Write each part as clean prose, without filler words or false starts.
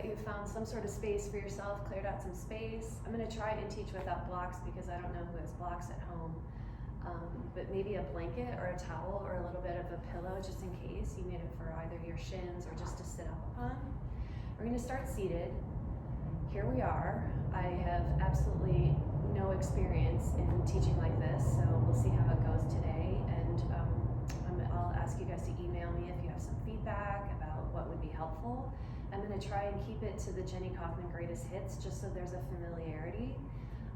that you've found some sort of space for yourself, cleared out some space. I'm gonna try and teach without blocks because I don't know who has blocks at home. But maybe a blanket or a towel or a little bit of a pillow just in case. You need it for either your shins or just to sit up upon. We're gonna start seated. Here we are. I have absolutely no experience in teaching like this, so we'll see how it goes today. And I'll ask you guys to email me if you have some feedback about what would be helpful. I'm gonna try and keep it to the Jenny Kaufman greatest hits just so there's a familiarity.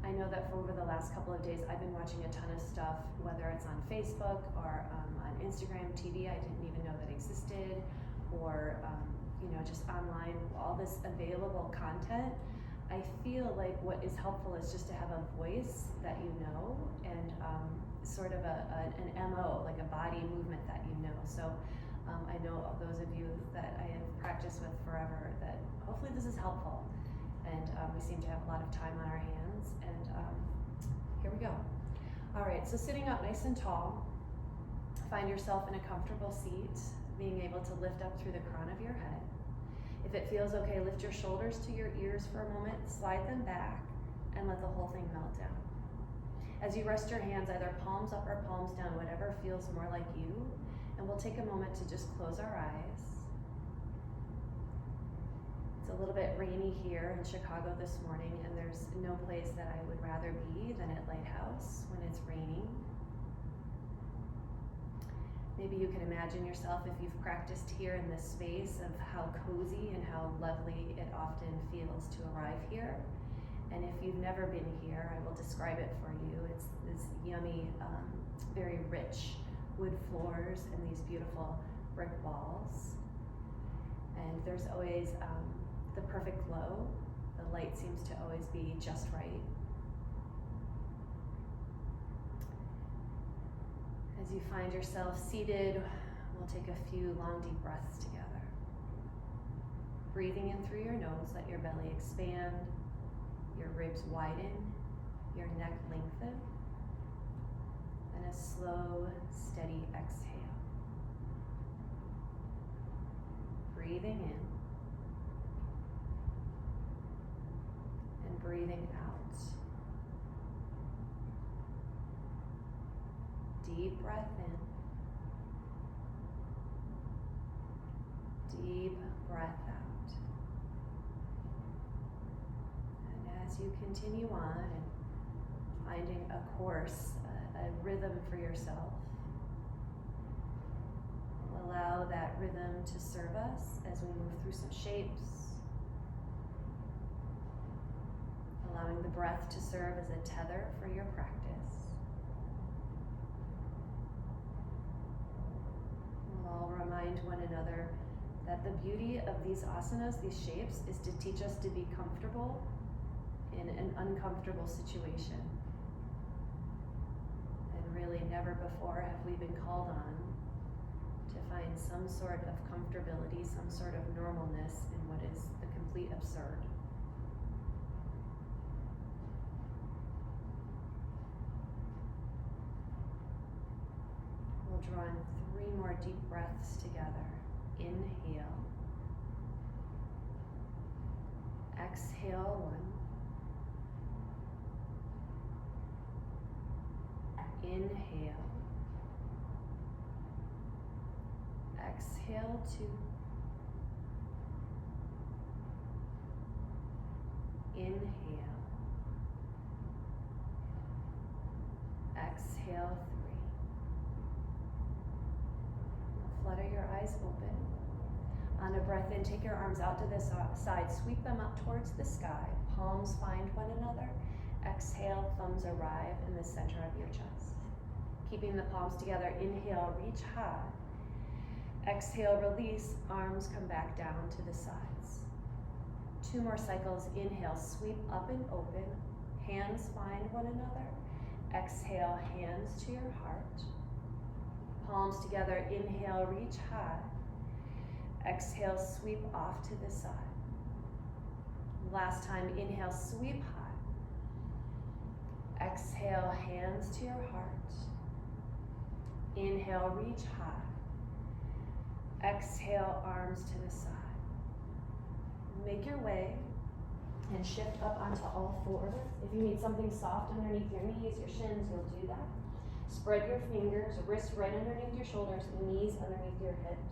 I know that for over the last couple of days, I've been watching a ton of stuff, whether it's on Facebook or on Instagram, TV I didn't even know that existed, or just online, all this available content. I feel like what is helpful is just to have a voice that you know, and sort of an MO, like a body movement that you know. So I know of those of you that I have practiced with forever that hopefully this is helpful. And we seem to have a lot of time on our hands, and here we go. All right, so sitting up nice and tall, find yourself in a comfortable seat, being able to lift up through the crown of your head. If it feels okay, lift your shoulders to your ears for a moment, slide them back, and let the whole thing melt down. As you rest your hands, either palms up or palms down, whatever feels more like you, and we'll take a moment to just close our eyes. It's a little bit rainy here in Chicago this morning, and there's no place that I would rather be than at Lighthouse when it's raining. Maybe you can imagine yourself, if you've practiced here in this space, of how cozy and how lovely it often feels to arrive here. And if you've never been here, I will describe it for you. It's this yummy, very rich wood floors and these beautiful brick walls. And there's always the perfect glow. The light seems to always be just right. As you find yourself seated, we'll take a few long, deep breaths together. Breathing in through your nose, let your belly expand, your ribs widen, your neck lengthen, and a slow, steady exhale. Breathing in and breathing out. Deep breath in, deep breath out. And as you continue on and finding a course, a rhythm for yourself, we'll allow that rhythm to serve us as we move through some shapes, allowing the breath to serve as a tether for your practice. We'll remind one another that the beauty of these asanas, these shapes, is to teach us to be comfortable in an uncomfortable situation. And really never before have we been called on to find some sort of comfortability, some sort of normalness in what is the complete absurd. We'll draw in 3 more deep breaths together. Inhale. Exhale 1. Inhale. Exhale 2. Inhale. Exhale 3. Flutter your eyes open. On a breath in, take your arms out to the side, sweep them up towards the sky. Palms find one another. Exhale, thumbs arrive in the center of your chest. Keeping the palms together, inhale, reach high. Exhale, release, arms come back down to the sides. 2 more cycles. Inhale, sweep up and open. Hands find one another. Exhale, hands to your heart. Palms together, inhale, reach high. Exhale, sweep off to the side. Last time, inhale, sweep high. Exhale, hands to your heart. Inhale, reach high. Exhale, arms to the side. make your way and shift up onto all fours. If you need something soft underneath your knees, your shins, you'll do that. Spread your fingers, wrists right underneath your shoulders, knees underneath your hips.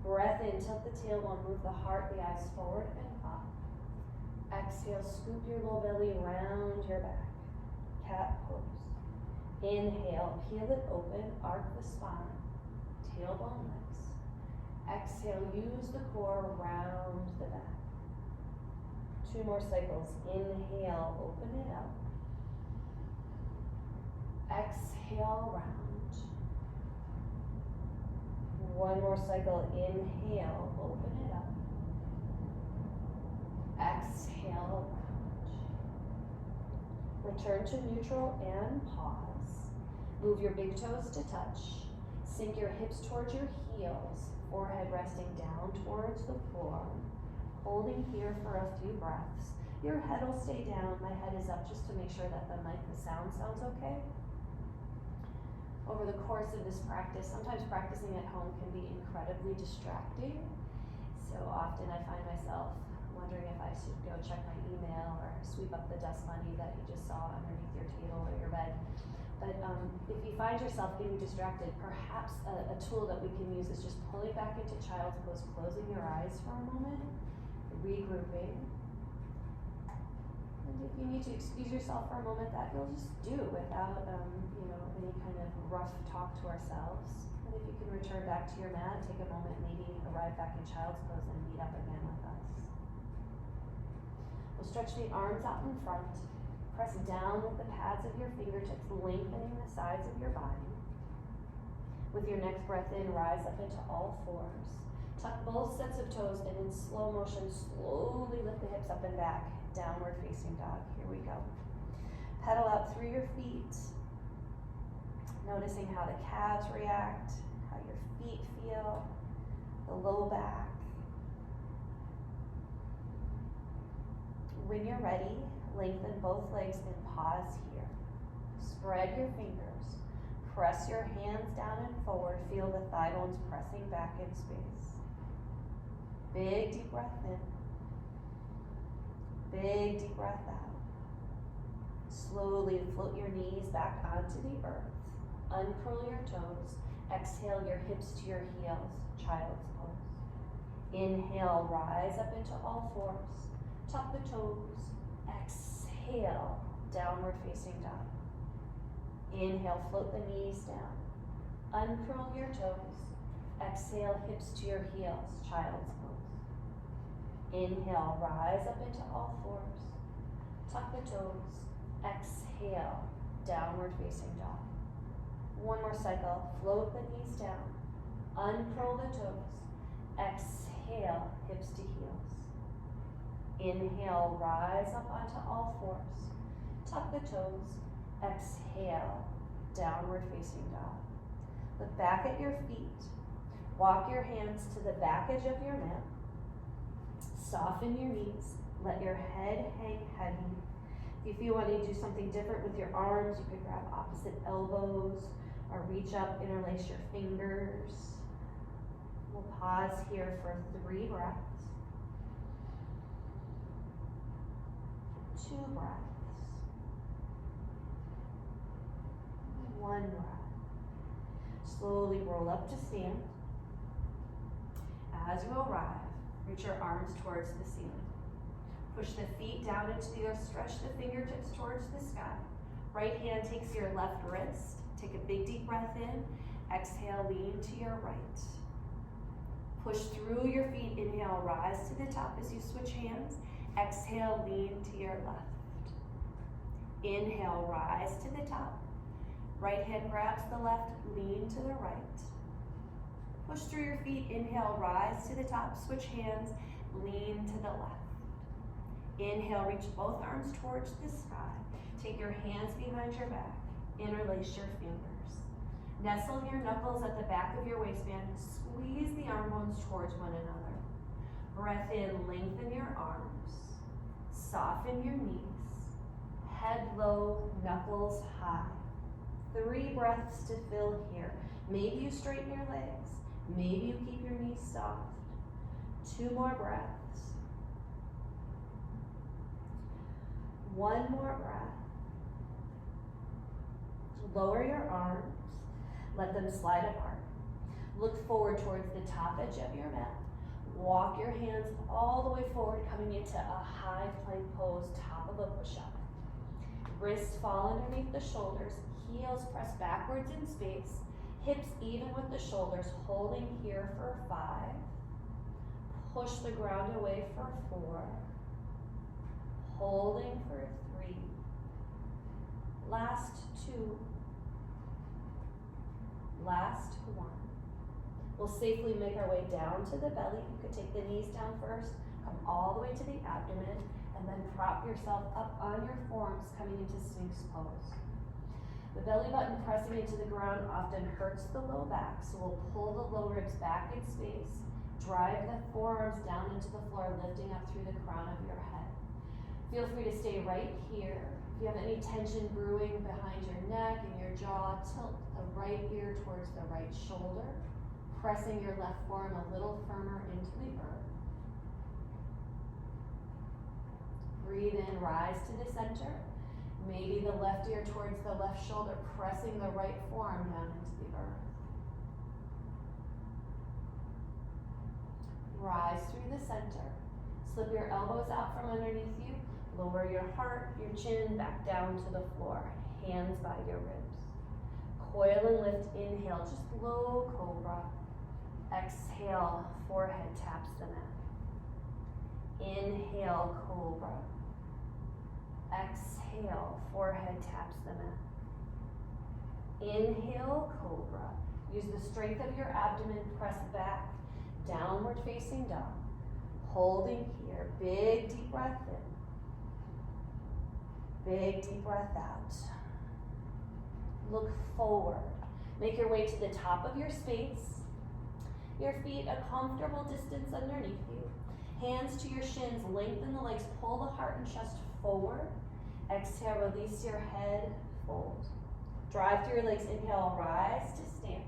Breath in, tilt the tailbone, move the heart, the eyes forward and up. Exhale, scoop your low belly around your back. Cat pose. Inhale, peel it open, arc the spine. Tailbone lifts. Exhale, use the core round the back. 2 more cycles. Inhale, open it up. Exhale, round. 1 more cycle. Inhale, open it up. Exhale, round. Return to neutral and pause. Move your big toes to touch. Sink your hips towards your heels. Forehead resting down towards the floor. Holding here for a few breaths. Your head will stay down. My head is up just to make sure that the sound sounds okay. Over the course of this practice, sometimes practicing at home can be incredibly distracting. So often I find myself wondering if I should go check my email or sweep up the dust bunny that you just saw underneath your table or your bed. But if you find yourself getting distracted, perhaps a tool that we can use is just pulling back into child's pose, closing your eyes for a moment, regrouping. And if you need to excuse yourself for a moment, that you'll just do without any kind of rough talk to ourselves. And if you can return back to your mat, take a moment, maybe arrive back in child's pose and meet up again with us. We'll stretch the arms out in front. Press down with the pads of your fingertips, lengthening the sides of your body. With your next breath in, rise up into all fours. Tuck both sets of toes and in slow motion, slowly lift the hips up and back. Downward facing dog. Here we go. Pedal out through your feet. Noticing how the calves react, how your feet feel, the low back. When you're ready, lengthen both legs and pause here. Spread your fingers. Press your hands down and forward. Feel the thigh bones pressing back in space. Big deep breath in. Big deep breath out. Slowly float your knees back onto the earth. Uncurl your toes. Exhale your hips to your heels. Child's pose. Inhale, rise up into all fours. Tuck the toes. Exhale, downward facing dog. Inhale, float the knees down. Uncurl your toes. Exhale, hips to your heels, child's pose. Inhale, rise up into all fours. Tuck the toes. Exhale, downward facing dog. 1 more cycle, float the knees down. Uncurl the toes. Exhale, hips to heels. Inhale, rise up onto all fours. Tuck the toes. Exhale, downward facing dog. Look back at your feet. Walk your hands to the back edge of your mat. Soften your knees. Let your head hang heavy. If you want to do something different with your arms, you could grab opposite elbows or reach up, interlace your fingers. We'll pause here for 3 breaths. 2 breaths. 1 breath. Slowly roll up to stand. As you arrive, reach your arms towards the ceiling. Push the feet down into the earth, stretch the fingertips towards the sky. Right hand takes your left wrist. Take a big deep breath in. Exhale, lean to your right. Push through your feet. Inhale, rise to the top as you switch hands. Exhale, lean to your left. Inhale, rise to the top. Right hand grabs the left, lean to the right. Push through your feet. Inhale, rise to the top. Switch hands, lean to the left. Inhale, reach both arms towards the sky. Take your hands behind your back. Interlace your fingers. Nestle your knuckles at the back of your waistband. Squeeze the arm bones towards one another. Breath in, lengthen your arms. Soften your knees. Head low, knuckles high. 3 breaths to fill here. Maybe you straighten your legs. Maybe you keep your knees soft. 2 more breaths. One more breath. Lower your arms. Let them slide apart. Look forward towards the top edge of your mat. Walk your hands all the way forward, coming into a high plank pose, top of a push-up. Wrists fall underneath the shoulders. Heels press backwards in space. Hips even with the shoulders, holding here for 5. Push the ground away for 4. Holding for 3. Last 2. Last 1. We'll safely make our way down to the belly. You could take the knees down first, come all the way to the abdomen, and then prop yourself up on your forearms, coming into Sphinx pose. The belly button pressing into the ground often hurts the low back, so we'll pull the low ribs back in space, drive the forearms down into the floor, lifting up through the crown of your head. Feel free to stay right here. If you have any tension brewing behind your neck and your jaw, tilt the right ear towards the right shoulder, pressing your left forearm a little firmer into the earth. Breathe in, rise to the center. Maybe the left ear towards the left shoulder, pressing the right forearm down into the earth. Rise through the center. Slip your elbows out from underneath you. Lower your heart, your chin back down to the floor. Hands by your ribs. Coil and lift, inhale, just low cobra. Exhale, forehead taps the mat. Inhale, cobra. Exhale, forehead taps the mat. Inhale, cobra. Use the strength of your abdomen, press back, downward facing dog. Holding here, big deep breath in. Big deep breath out. Look forward. Make your way to the top of your space. Your feet a comfortable distance underneath you. Hands to your shins, lengthen the legs, pull the heart and chest forward. Exhale, release your head, fold. Drive through your legs, inhale, rise to stand.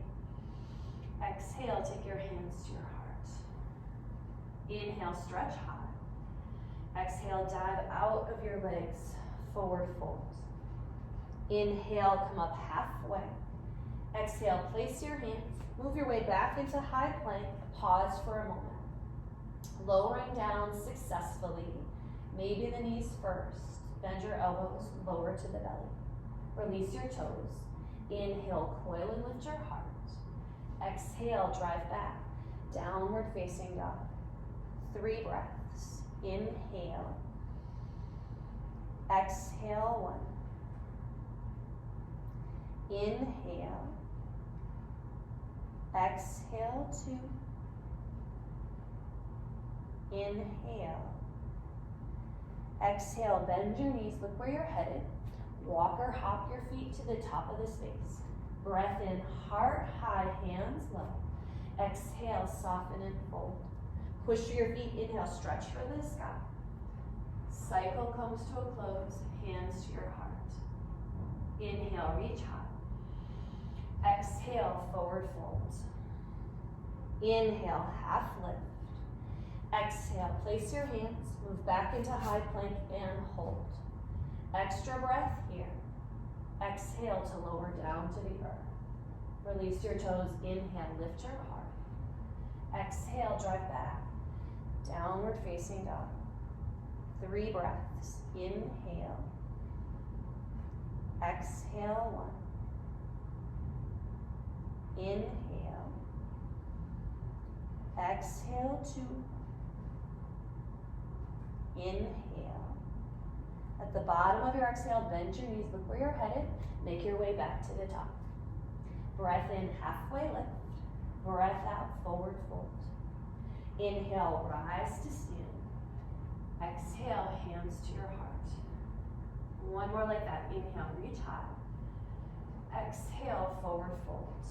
Exhale, take your hands to your heart. Inhale, stretch high. Exhale, dive out of your legs, forward fold. Inhale, come up halfway. Exhale, place your hands. Move your way back into high plank. Pause for a moment. Lowering down successfully. Maybe the knees first. Bend your elbows, lower to the belly. Release your toes. Inhale, coil and lift your heart. Exhale, drive back. Downward facing dog. 3 breaths. Inhale. Exhale, 1. Inhale. Exhale, 2. Inhale. Exhale, bend your knees, look where you're headed. Walk or hop your feet to the top of the space. Breath in, heart high, hands low. Exhale, soften and fold. Push through your feet, inhale, stretch for the sky. Cycle comes to a close, hands to your heart. Inhale, reach high. Exhale, forward fold. Inhale, half lift. Exhale, place your hands, move back into high plank and hold. Extra breath here. Exhale to lower down to the earth. Release your toes, inhale, lift your heart. Exhale, drive back. Downward facing dog. 3 breaths. Inhale. Exhale, 1. Inhale. Exhale, 2. Inhale. At the bottom of your exhale, bend your knees, look where you're headed. Make your way back to the top. Breath in, halfway lift. Breath out, forward fold. Inhale, rise to stand. Exhale, hands to your heart. One more like that. Inhale, reach high. Exhale, forward fold.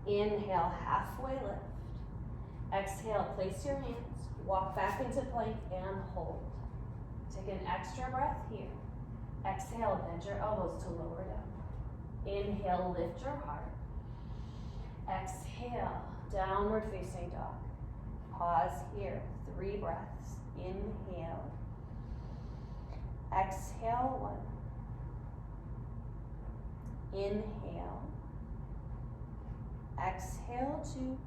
Inhale, halfway lift. Exhale, place your hands. Walk back into plank and hold. Take an extra breath here. Exhale, bend your elbows to lower down. Inhale, lift your heart. Exhale, downward facing dog. Pause here, 3 breaths. Inhale. Exhale, 1. Inhale. Exhale, 2.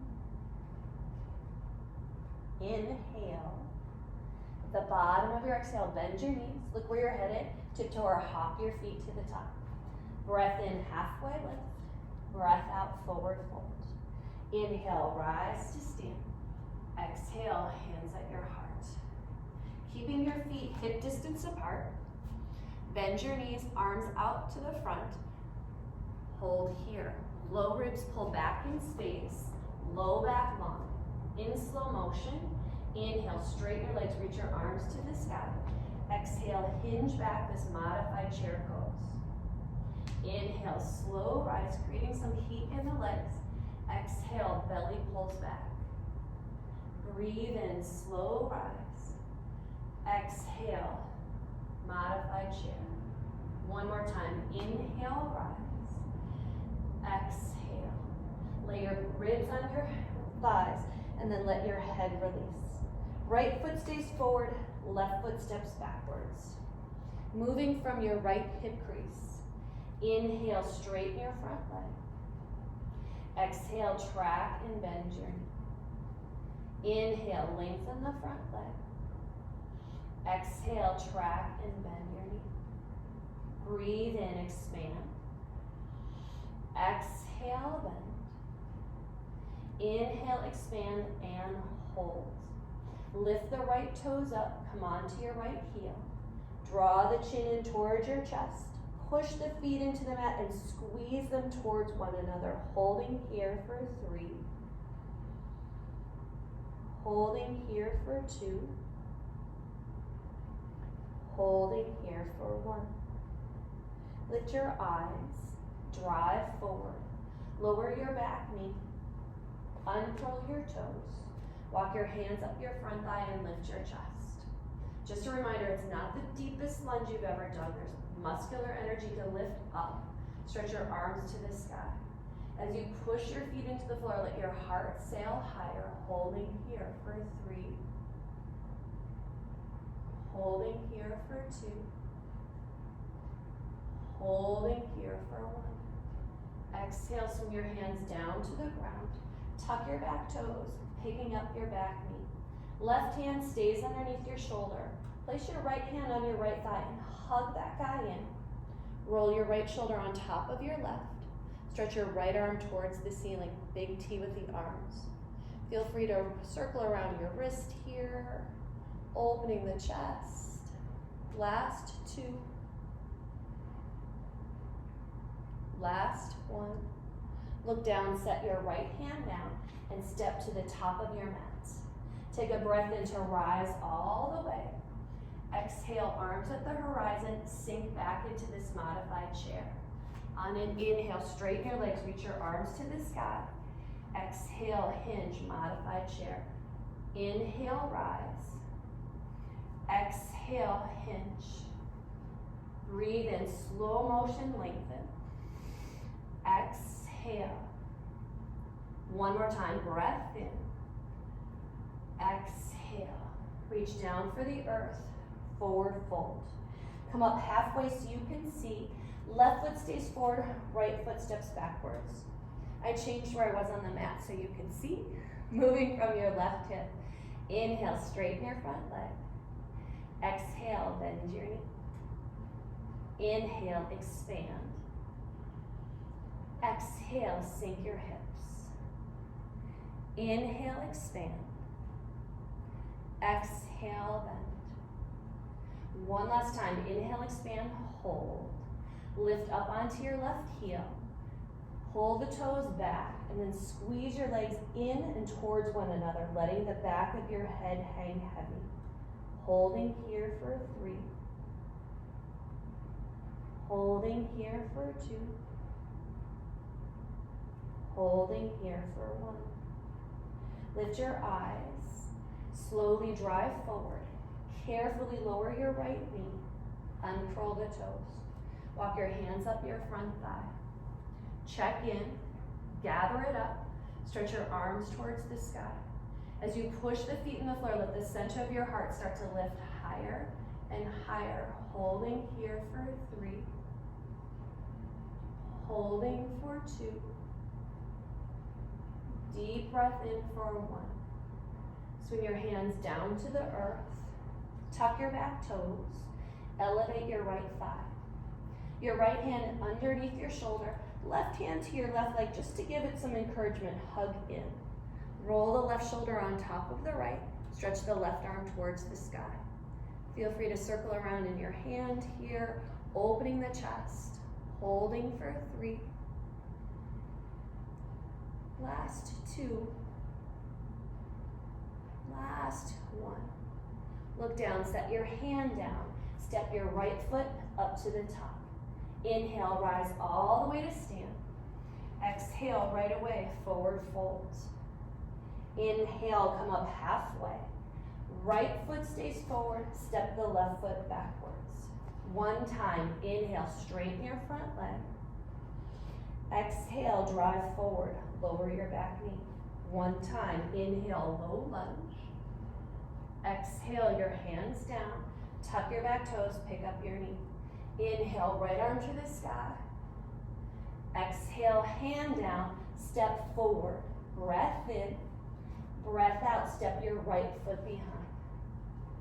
Inhale. At the bottom of your exhale, bend your knees. Look where you're headed. Tiptoe or hop your feet to the top. Breath in, halfway lift. Breath out, forward fold. Inhale, rise to stand. Exhale, hands at your heart. Keeping your feet hip distance apart. Bend your knees, arms out to the front. Hold here. Low ribs pull back in space. Low back long. In slow motion, inhale, straighten your legs, reach your arms to the sky. Exhale, hinge back, this modified chair pose. Inhale, slow rise, creating some heat in the legs. Exhale, belly pulls back. Breathe in, slow rise. Exhale, modified chair. One more time, inhale, rise. Exhale. Lay your ribs on your thighs and then let your head release. Right foot stays forward, left foot steps backwards. Moving from your right hip crease. Inhale, straighten your front leg. Exhale, track and bend your knee. Inhale, lengthen the front leg. Exhale, track and bend your knee. Breathe in, expand. Exhale, bend. Inhale, expand and hold. Lift the right toes up, come onto your right heel. Draw the chin in towards your chest. Push the feet into the mat and squeeze them towards one another. Holding here for 3. Holding here for 2. Holding here for 1. Lift your eyes, drive forward. Lower your back knee. Uncurl your toes. Walk your hands up your front thigh and lift your chest. Just a reminder, it's not the deepest lunge you've ever done. There's muscular energy to lift up. Stretch your arms to the sky. As you push your feet into the floor, let your heart sail higher, holding here for 3. Holding here for 2. Holding here for 1. Exhale, swing your hands down to the ground. Tuck your back toes, picking up your back knee. Left hand stays underneath your shoulder. Place your right hand on your right thigh and hug that guy in. Roll your right shoulder on top of your left. Stretch your right arm towards the ceiling. Big T with the arms. Feel free to circle around your wrist here, opening the chest. Last 2. Last 1. Look down, set your right hand down, and step to the top of your mat. Take a breath in to rise all the way. Exhale, arms at the horizon, sink back into this modified chair. On an inhale, straighten your legs, reach your arms to the sky. Exhale, hinge, modified chair. Inhale, rise. Exhale, hinge. Breathe in, slow motion, lengthen. Exhale. One more time, breath in. Exhale. Reach down for the earth, forward fold. Come up halfway so you can see. Left foot stays forward, right foot steps backwards. I changed where I was on the mat so you can see. Moving from your left hip. Inhale, straighten your front leg. Exhale, bend your knee. Inhale, expand. Exhale, sink your hips. Inhale, expand. Exhale, bend. One last time. Inhale, expand, hold. Lift up onto your left heel. Pull the toes back and then squeeze your legs in and towards one another, letting the back of your head hang heavy. Holding here for 3. Holding here for 2. Holding here for 1. Lift your eyes. Slowly drive forward. Carefully lower your right knee. Uncurl the toes. Walk your hands up your front thigh. Check in. Gather it up. Stretch your arms towards the sky. As you push the feet in the floor, let the center of your heart start to lift higher and higher. Holding here for 3. Holding for 2. Deep breath in for 1. Swing your hands down to the earth. Tuck your back toes. Elevate your right thigh. Your right hand underneath your shoulder. Left hand to your left leg just to give it some encouragement. Hug in. Roll the left shoulder on top of the right. Stretch the left arm towards the sky. Feel free to circle around in your hand here, opening the chest, holding for 3. Last 2. Last 1. Look down, set your hand down. Step your right foot up to the top. Inhale, rise all the way to stand. Exhale, right away, forward fold. Inhale, come up halfway. Right foot stays forward, step the left foot backwards. 1 time, inhale, straighten your front leg. Exhale, drive forward, lower your back knee. 1 time, inhale, low lunge. Exhale, your hands down, tuck your back toes, pick up your knee. Inhale, right arm to the sky. Exhale, hand down, step forward, breath in. Breath out, step your right foot behind.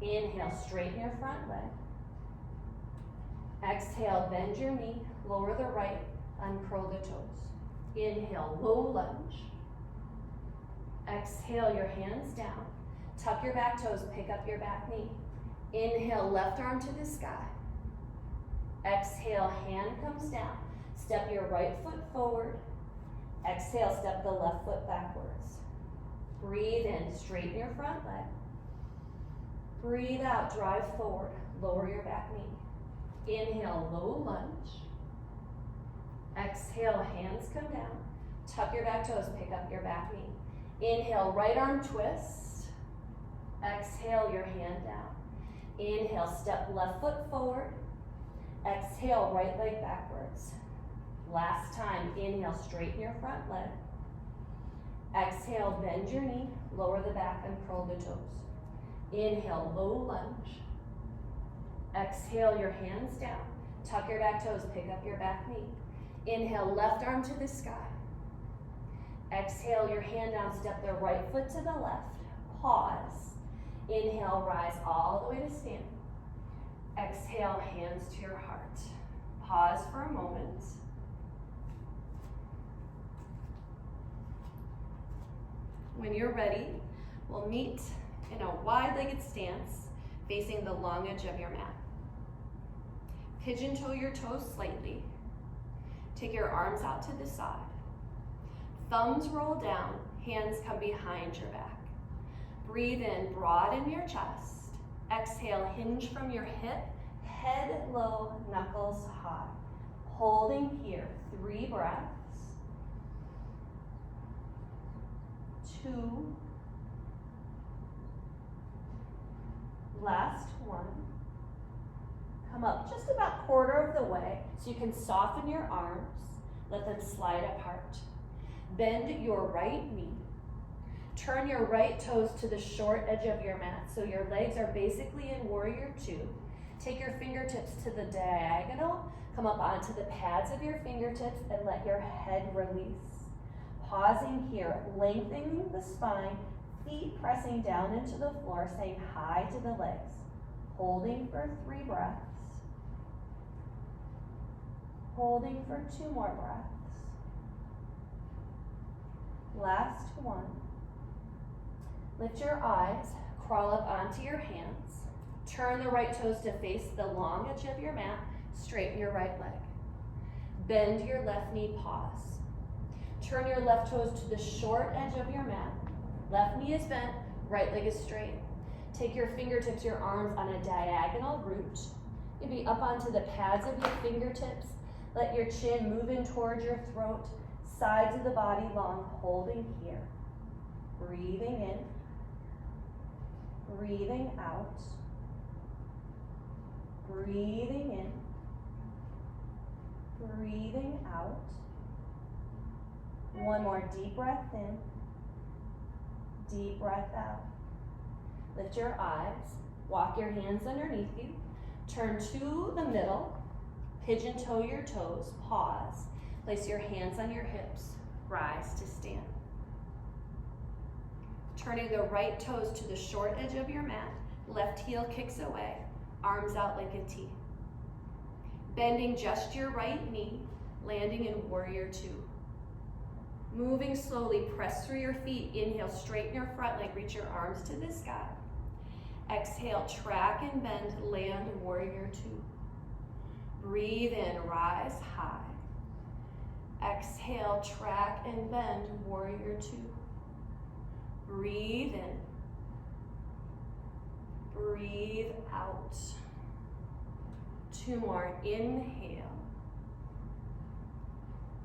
Inhale, straighten your front leg. Exhale, bend your knee, lower the right, uncurl the toes. Inhale, low lunge. Exhale, your hands down. Tuck your back toes, pick up your back knee. Inhale, left arm to the sky. Exhale, hand comes down. Step your right foot forward. Exhale, step the left foot backwards. Breathe in, straighten your front leg. Breathe out, drive forward, lower your back knee. Inhale, low lunge. Exhale, hands come down. Tuck your back toes, pick up your back knee. Inhale, right arm twist. Exhale, your hand down. Inhale, step left foot forward. Exhale, right leg backwards. Last time, inhale, straighten your front leg. Exhale, bend your knee, lower the back and curl the toes. Inhale, low lunge. Exhale, your hands down. Tuck your back toes, pick up your back knee. Inhale, left arm to the sky. Exhale, your hand down, step the right foot to the left. Pause. Inhale, rise all the way to stand. Exhale, hands to your heart. Pause for a moment. When you're ready, we'll meet in a wide-legged stance, facing the long edge of your mat. Pigeon toe your toes slightly. Take your arms out to the side. Thumbs roll down, hands come behind your back. Breathe in, broaden your chest. Exhale, hinge from your hip, head low, knuckles high. Holding here, 3 breaths. 2. Last 1. Come up just about quarter of the way so you can soften your arms. Let them slide apart. Bend your right knee. Turn your right toes to the short edge of your mat so your legs are basically in warrior 2. Take your fingertips to the diagonal. Come up onto the pads of your fingertips and let your head release. Pausing here, lengthening the spine, feet pressing down into the floor, saying hi to the legs. Holding for 3 breaths. Holding for 2 more breaths. Last 1. Lift your eyes, crawl up onto your hands. Turn the right toes to face the long edge of your mat. Straighten your right leg. Bend your left knee, pause. Turn your left toes to the short edge of your mat. Left knee is bent, right leg is straight. Take your fingertips, your arms on a diagonal root. You'll be up onto the pads of your fingertips. Let your chin move in towards your throat, sides of the body long, holding here. Breathing in, breathing out, breathing in, breathing out. 1 more deep breath in, deep breath out. Lift your eyes, walk your hands underneath you. Turn to the middle, pigeon toe your toes, pause. Place your hands on your hips, rise to stand. Turning the right toes to the short edge of your mat, left heel kicks away, arms out like a T. Bending just your right knee, landing in warrior two. Moving slowly, press through your feet. Inhale, straighten your front leg, reach your arms to the sky. Exhale, track and bend, land warrior two. Breathe in, rise high. Exhale, track and bend, warrior two. Breathe in. Breathe out. Two more. Inhale.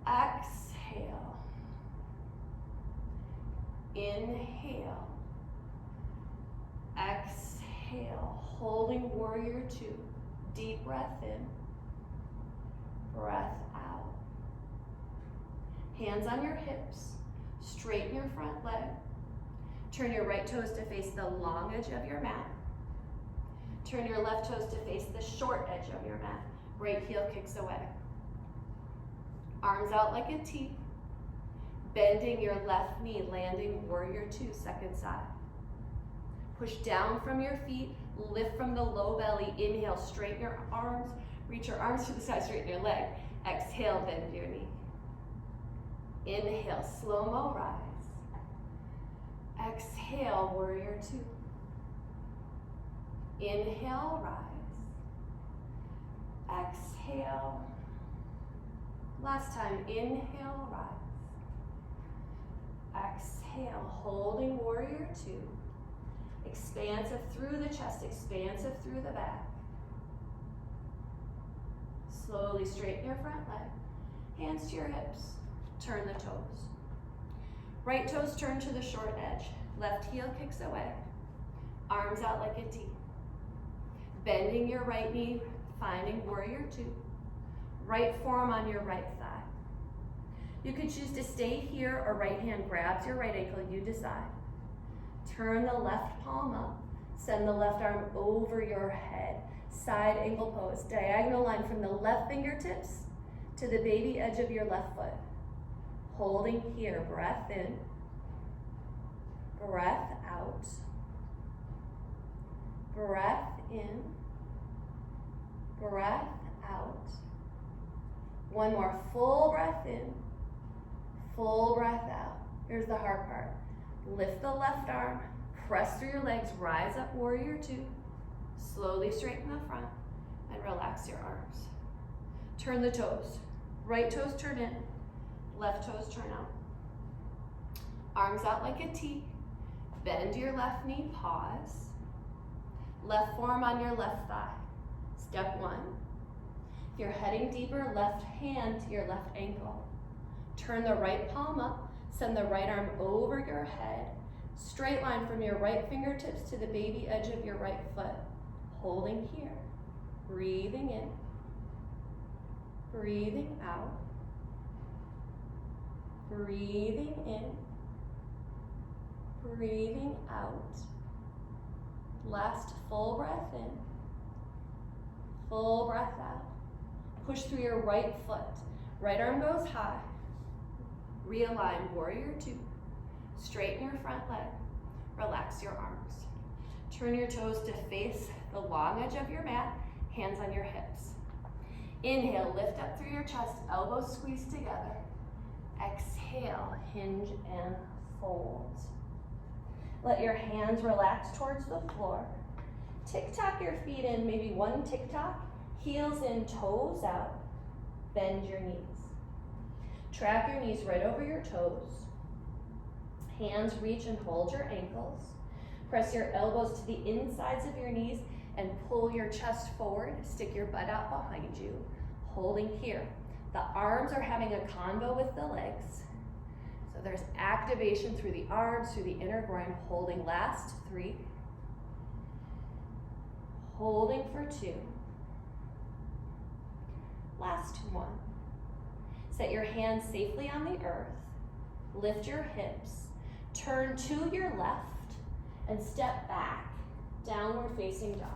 Exhale. Inhale. Exhale. Holding warrior two. Deep breath in. Breath out. Hands on your hips. Straighten your front leg. Turn your right toes to face the long edge of your mat. Turn your left toes to face the short edge of your mat. Right heel kicks away. Arms out like a T. Bending your left knee, landing warrior two, second side. Push down from your feet, lift from the low belly. Inhale, straighten your arms, reach your arms to the side, straighten your leg. Exhale, bend your knee. Inhale, slow-mo rise. Exhale, warrior two. Inhale, rise. Exhale. Last time, inhale, rise. Exhale, holding warrior two. Expansive through the chest, expansive through the back. Slowly straighten your front leg. Hands to your hips. Turn the toes. Right toes turn to the short edge. Left heel kicks away. Arms out like a T. Bending your right knee, finding warrior two. Right forearm on your right thigh. You could choose to stay here or right hand grabs your right ankle, you decide. Turn the left palm up. Send the left arm over your head. Side angle pose. Diagonal line from the left fingertips to the baby edge of your left foot. Holding here, breath in, breath out, breath in, breath out. One more, full breath in, full breath out. Here's the hard part. Lift the left arm, press through your legs, rise up, warrior two. Slowly straighten the front and relax your arms. Turn the toes. Right toes turn in, left toes turn out. Arms out like a T. Bend your left knee, pause. Left forearm on your left thigh. Step one. If you're heading deeper, left hand to your left ankle. Turn the right palm up, send the right arm over your head. Straight line from your right fingertips to the baby edge of your right foot. Holding here. Breathing in. Breathing out. Breathing in. Breathing out. Last full breath in. Full breath out. Push through your right foot. Right arm goes high. Realign, warrior two. Straighten your front leg. Relax your arms. Turn your toes to face the long edge of your mat. Hands on your hips. Inhale, lift up through your chest, elbows squeeze together. Exhale, hinge and fold. Let your hands relax towards the floor. Tick-tock your feet in, maybe one tick-tock. Heels in, toes out. Bend your knees. Trap your knees right over your toes. Hands reach and hold your ankles. Press your elbows to the insides of your knees and pull your chest forward. Stick your butt out behind you, holding here. The arms are having a convo with the legs. So there's activation through the arms, through the inner groin, holding last 3. Holding for 2. Last 1. Set your hands safely on the earth. Lift your hips. Turn to your left and step back, downward facing dog.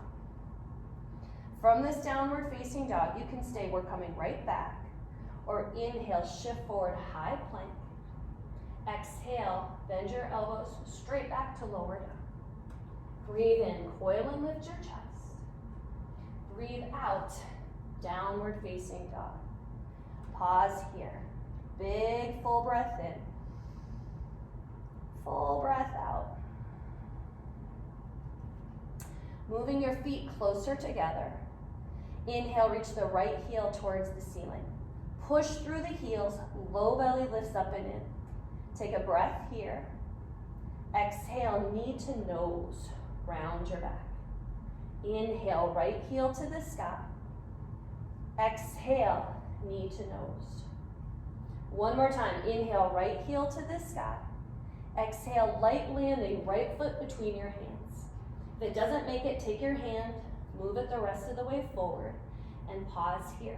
From this downward facing dog, you can stay, we're coming right back. Or inhale, shift forward, high plank. Exhale, bend your elbows straight back to lower down. Breathe in, coil and lift your chest. Breathe out, downward facing dog. Pause here. Big full breath in. Full breath out. Moving your feet closer together. Inhale, reach the right heel towards the ceiling. Push through the heels, low belly lifts up and in. Take a breath here. Exhale, knee to nose, round your back. Inhale, right heel to the sky. Exhale, knee to nose. One more time, inhale, right heel to the sky. Exhale, light landing, right foot between your hands. If it doesn't make it, take your hand, move it the rest of the way forward, and pause here.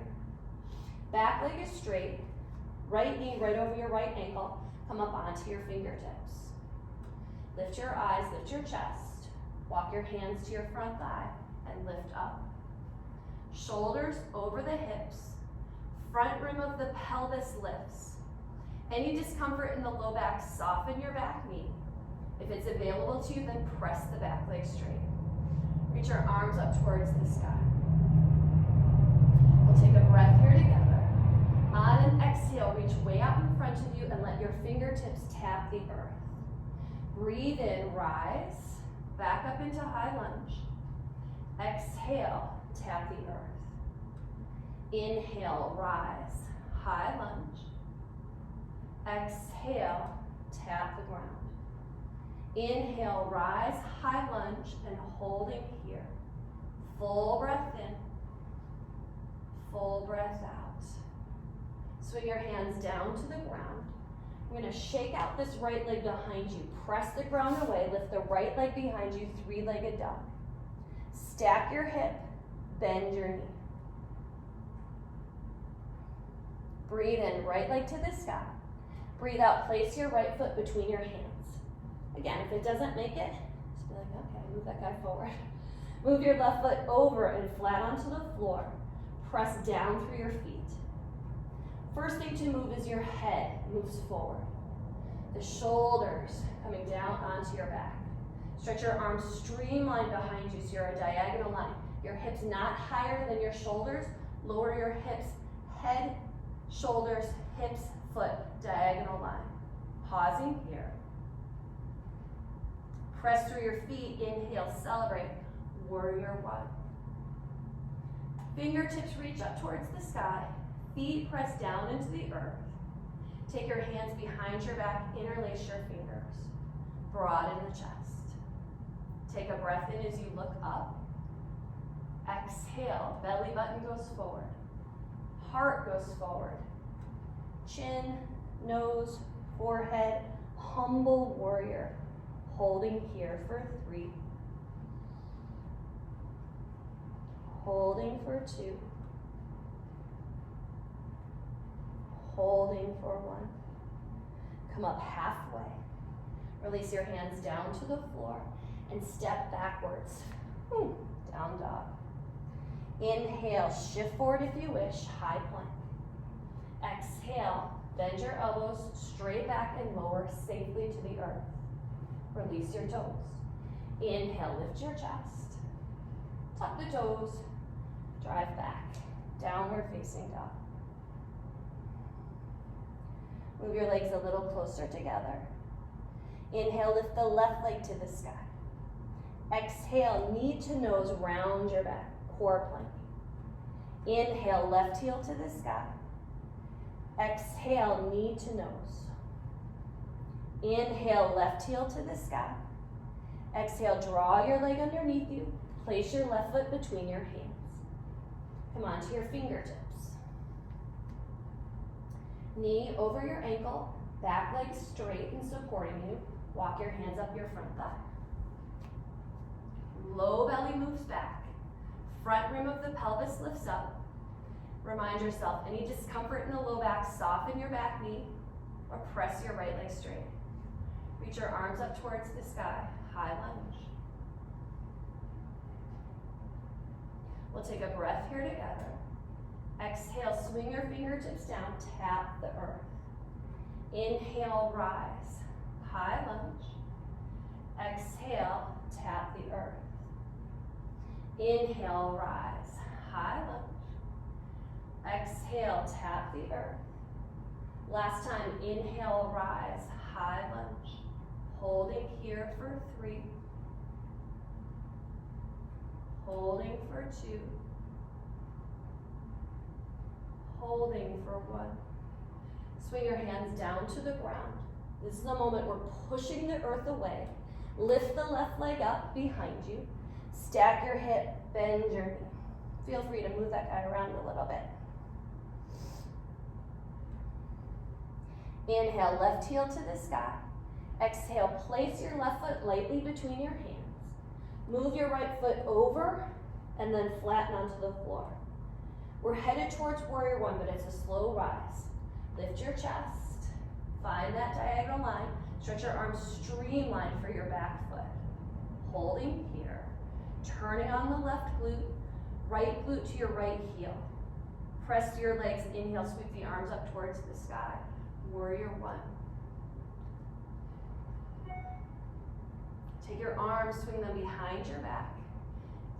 Back leg is straight, right knee right over your right ankle, come up onto your fingertips. Lift your eyes, lift your chest, walk your hands to your front thigh, and lift up. Shoulders over the hips, front rim of the pelvis lifts. Any discomfort in the low back, soften your back knee. If it's available to you, then press the back leg straight. Reach your arms up towards the sky. We'll take a breath here together. On an exhale, reach way out in front of you and let your fingertips tap the earth. Breathe in, rise, back up into high lunge. Exhale, tap the earth. Inhale, rise, high lunge. Exhale, tap the ground. Inhale, rise, high lunge, and holding here. Full breath in, full breath out. Swing your hands down to the ground. You're gonna shake out this right leg behind you. Press the ground away, lift the right leg behind you, three-legged dog. Stack your hip, bend your knee. Breathe in, right leg to the sky. Breathe out, place your right foot between your hands. Again, if it doesn't make it, just be like, okay, move that guy forward. Move your left foot over and flat onto the floor. Press down through your feet. First thing to move is your head moves forward. The shoulders coming down onto your back. Stretch your arms streamlined behind you so you're a diagonal line. Your hips not higher than your shoulders. Lower your hips, head, shoulders, hips, foot, diagonal line. Pausing here. Press through your feet, inhale, celebrate, warrior one. Fingertips reach up towards the sky, feet press down into the earth. Take your hands behind your back, interlace your fingers, broaden the chest. Take a breath in as you look up. Exhale, belly button goes forward, heart goes forward. Chin, nose, forehead, humble warrior. Holding here for 3. Holding for 2. Holding for 1. Come up halfway. Release your hands down to the floor and step backwards. Down dog. Inhale, shift forward if you wish, high plank. Exhale, bend your elbows straight back and lower safely to the earth. Release your toes. Inhale, lift your chest. Tuck the toes, drive back. Downward facing dog. Move your legs a little closer together. Inhale, lift the left leg to the sky. Exhale, knee to nose, round your back, core plank. Inhale, left heel to the sky. Exhale, knee to nose. Inhale, left heel to the sky. Exhale, draw your leg underneath you. Place your left foot between your hands. Come onto your fingertips. Knee over your ankle, back leg straight and supporting you. Walk your hands up your front thigh. Low belly moves back. Front rim of the pelvis lifts up. Remind yourself, any discomfort in the low back, soften your back knee or press your right leg straight. Reach your arms up towards the sky, high lunge. We'll take a breath here together. Exhale, swing your fingertips down, tap the earth. Inhale, rise, high lunge. Exhale, tap the earth. Inhale, rise, high lunge. Exhale, tap the earth. Last time, inhale, rise, high lunge. Holding here for 3. Holding for 2. Holding for 1. Swing your hands down to the ground. This is the moment we're pushing the earth away. Lift the left leg up behind you. Stack your hip, bend your knee. Feel free to move that guy around a little bit. Inhale, left heel to the sky. Exhale, place your left foot lightly between your hands. Move your right foot over and then flatten onto the floor. We're headed towards warrior 1, but it's a slow rise. Lift your chest, find that diagonal line. Stretch your arms streamline for your back foot. Holding here, turning on the left glute, right glute to your right heel. Press your legs, inhale, sweep the arms up towards the sky. Warrior 1. Take your arms, swing them behind your back.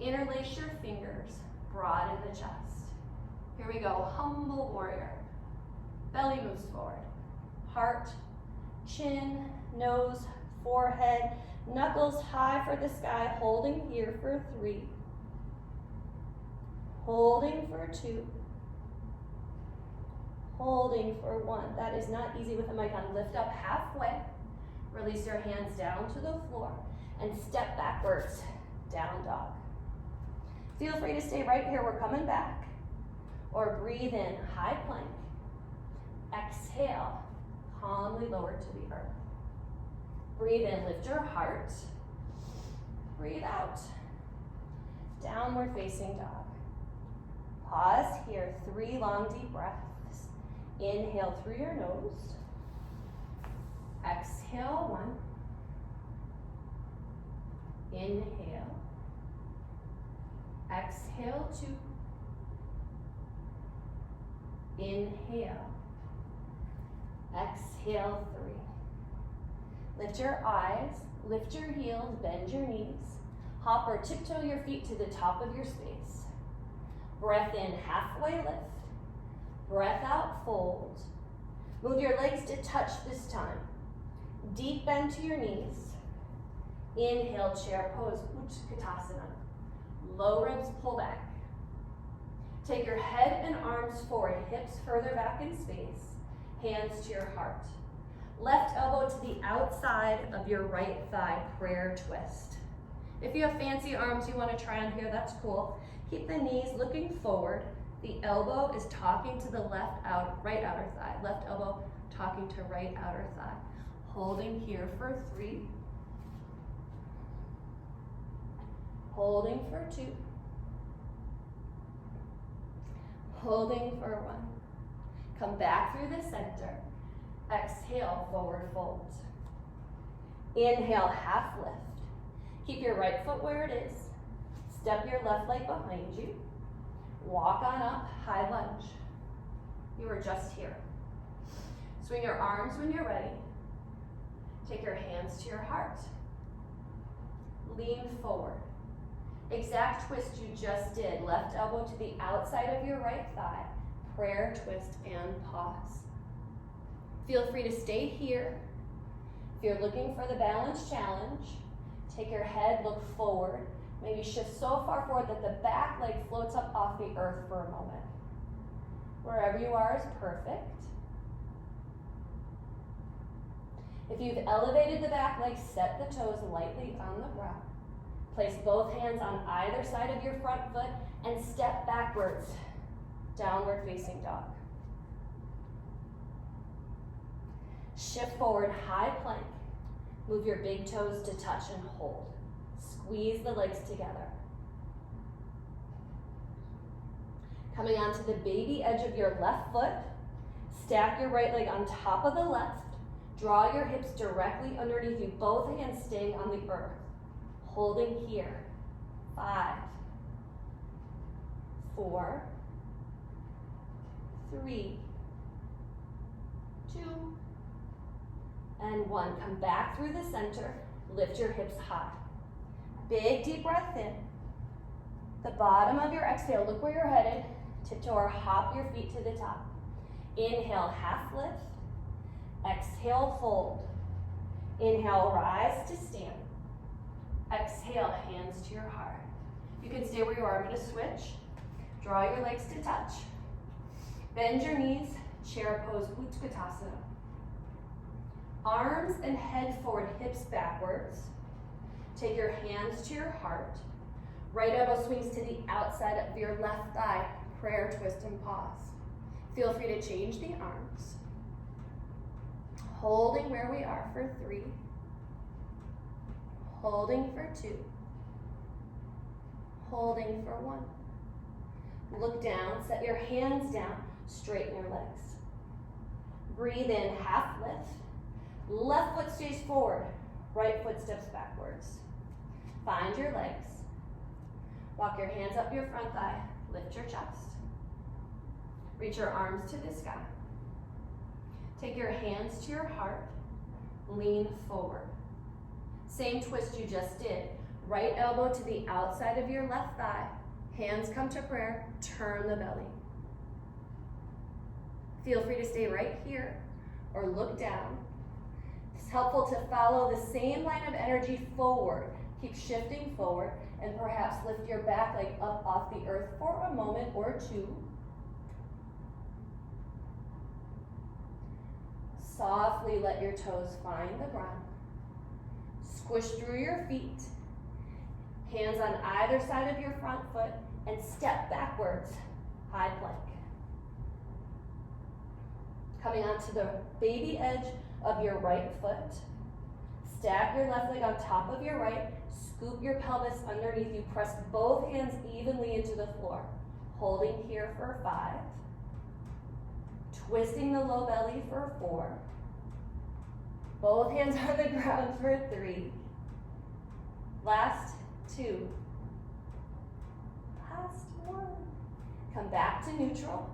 Interlace your fingers, broaden the chest. Here we go, humble warrior. Belly moves forward. Heart, chin, nose, forehead, knuckles high for the sky, holding here for 3. Holding for 2. Holding for 1. That is not easy with the mic on. Lift up halfway. Release your hands down to the floor and step backwards, down dog. Feel free to stay right here, we're coming back. Or breathe in, high plank. Exhale, calmly lower to the earth. Breathe in, lift your heart. Breathe out, downward facing dog. Pause here, 3 long deep breaths. Inhale through your nose. Exhale, 1. Inhale. Exhale, 2. Inhale. Exhale, 3. Lift your eyes, lift your heels, bend your knees. Hop or tiptoe your feet to the top of your space. Breath in, halfway lift. Breath out, fold. Move your legs to touch this time. Deep bend to your knees. Inhale, chair pose, Utkatasana. Low ribs pull back. Take your head and arms forward, hips further back in space, hands to your heart. Left elbow to the outside of your right thigh, prayer twist. If you have fancy arms you want to try on here, that's cool. Keep the knees looking forward. The elbow is talking to the right outer thigh. Left elbow talking to right outer thigh. Holding here for 3. Holding for 2. Holding for 1. Come back through the center. Exhale, forward fold. Inhale, half lift. Keep your right foot where it is. Step your left leg behind you. Walk on up, high lunge. You are just here. Swing your arms when you're ready. Take your hands to your heart. Lean forward. Exact twist you just did. Left elbow to the outside of your right thigh. Prayer twist and pause. Feel free to stay here. If you're looking for the balance challenge, take your head, look forward. Maybe shift so far forward that the back leg floats up off the earth for a moment. Wherever you are is perfect. If you've elevated the back leg, set the toes lightly on the ground. Place both hands on either side of your front foot and step backwards, downward facing dog. Shift forward, high plank. Move your big toes to touch and hold. Squeeze the legs together. Coming onto the baby edge of your left foot, stack your right leg on top of the left. Draw your hips directly underneath you, both hands staying on the earth. Holding here. 5. 4, 3, 2, and 1. Come back through the center. Lift your hips high. Big deep breath in. The bottom of your exhale, look where you're headed. Tiptoe or hop your feet to the top. Inhale, half lift. Exhale, fold. Inhale, rise to stand. Exhale, hands to your heart. You can stay where you are. I'm going to switch. Draw your legs to touch. Bend your knees, chair pose, Utkatasana. Arms and head forward, hips backwards. Take your hands to your heart. Right elbow swings to the outside of your left thigh. Prayer, twist, and pause. Feel free to change the arms. Holding where we are for 3. Holding for 2. Holding for 1. Look down, set your hands down, straighten your legs. Breathe in, half lift. Left foot stays forward, right foot steps backwards. Find your legs. Walk your hands up your front thigh, lift your chest. Reach your arms to the sky. Take your hands to your heart, lean forward. Same twist you just did. Right elbow to the outside of your left thigh. Hands come to prayer, turn the belly. Feel free to stay right here or look down. It's helpful to follow the same line of energy forward. Keep shifting forward and perhaps lift your back leg up off the earth for a moment or 2. Softly let your toes find the ground. Squish through your feet. Hands on either side of your front foot and step backwards, high plank. Coming onto the baby edge of your right foot. Stack your left leg on top of your right. Scoop your pelvis underneath you. Press both hands evenly into the floor. Holding here for 5. Twisting the low belly for 4. Both hands on the ground for 3. Last 2. Last 1. Come back to neutral.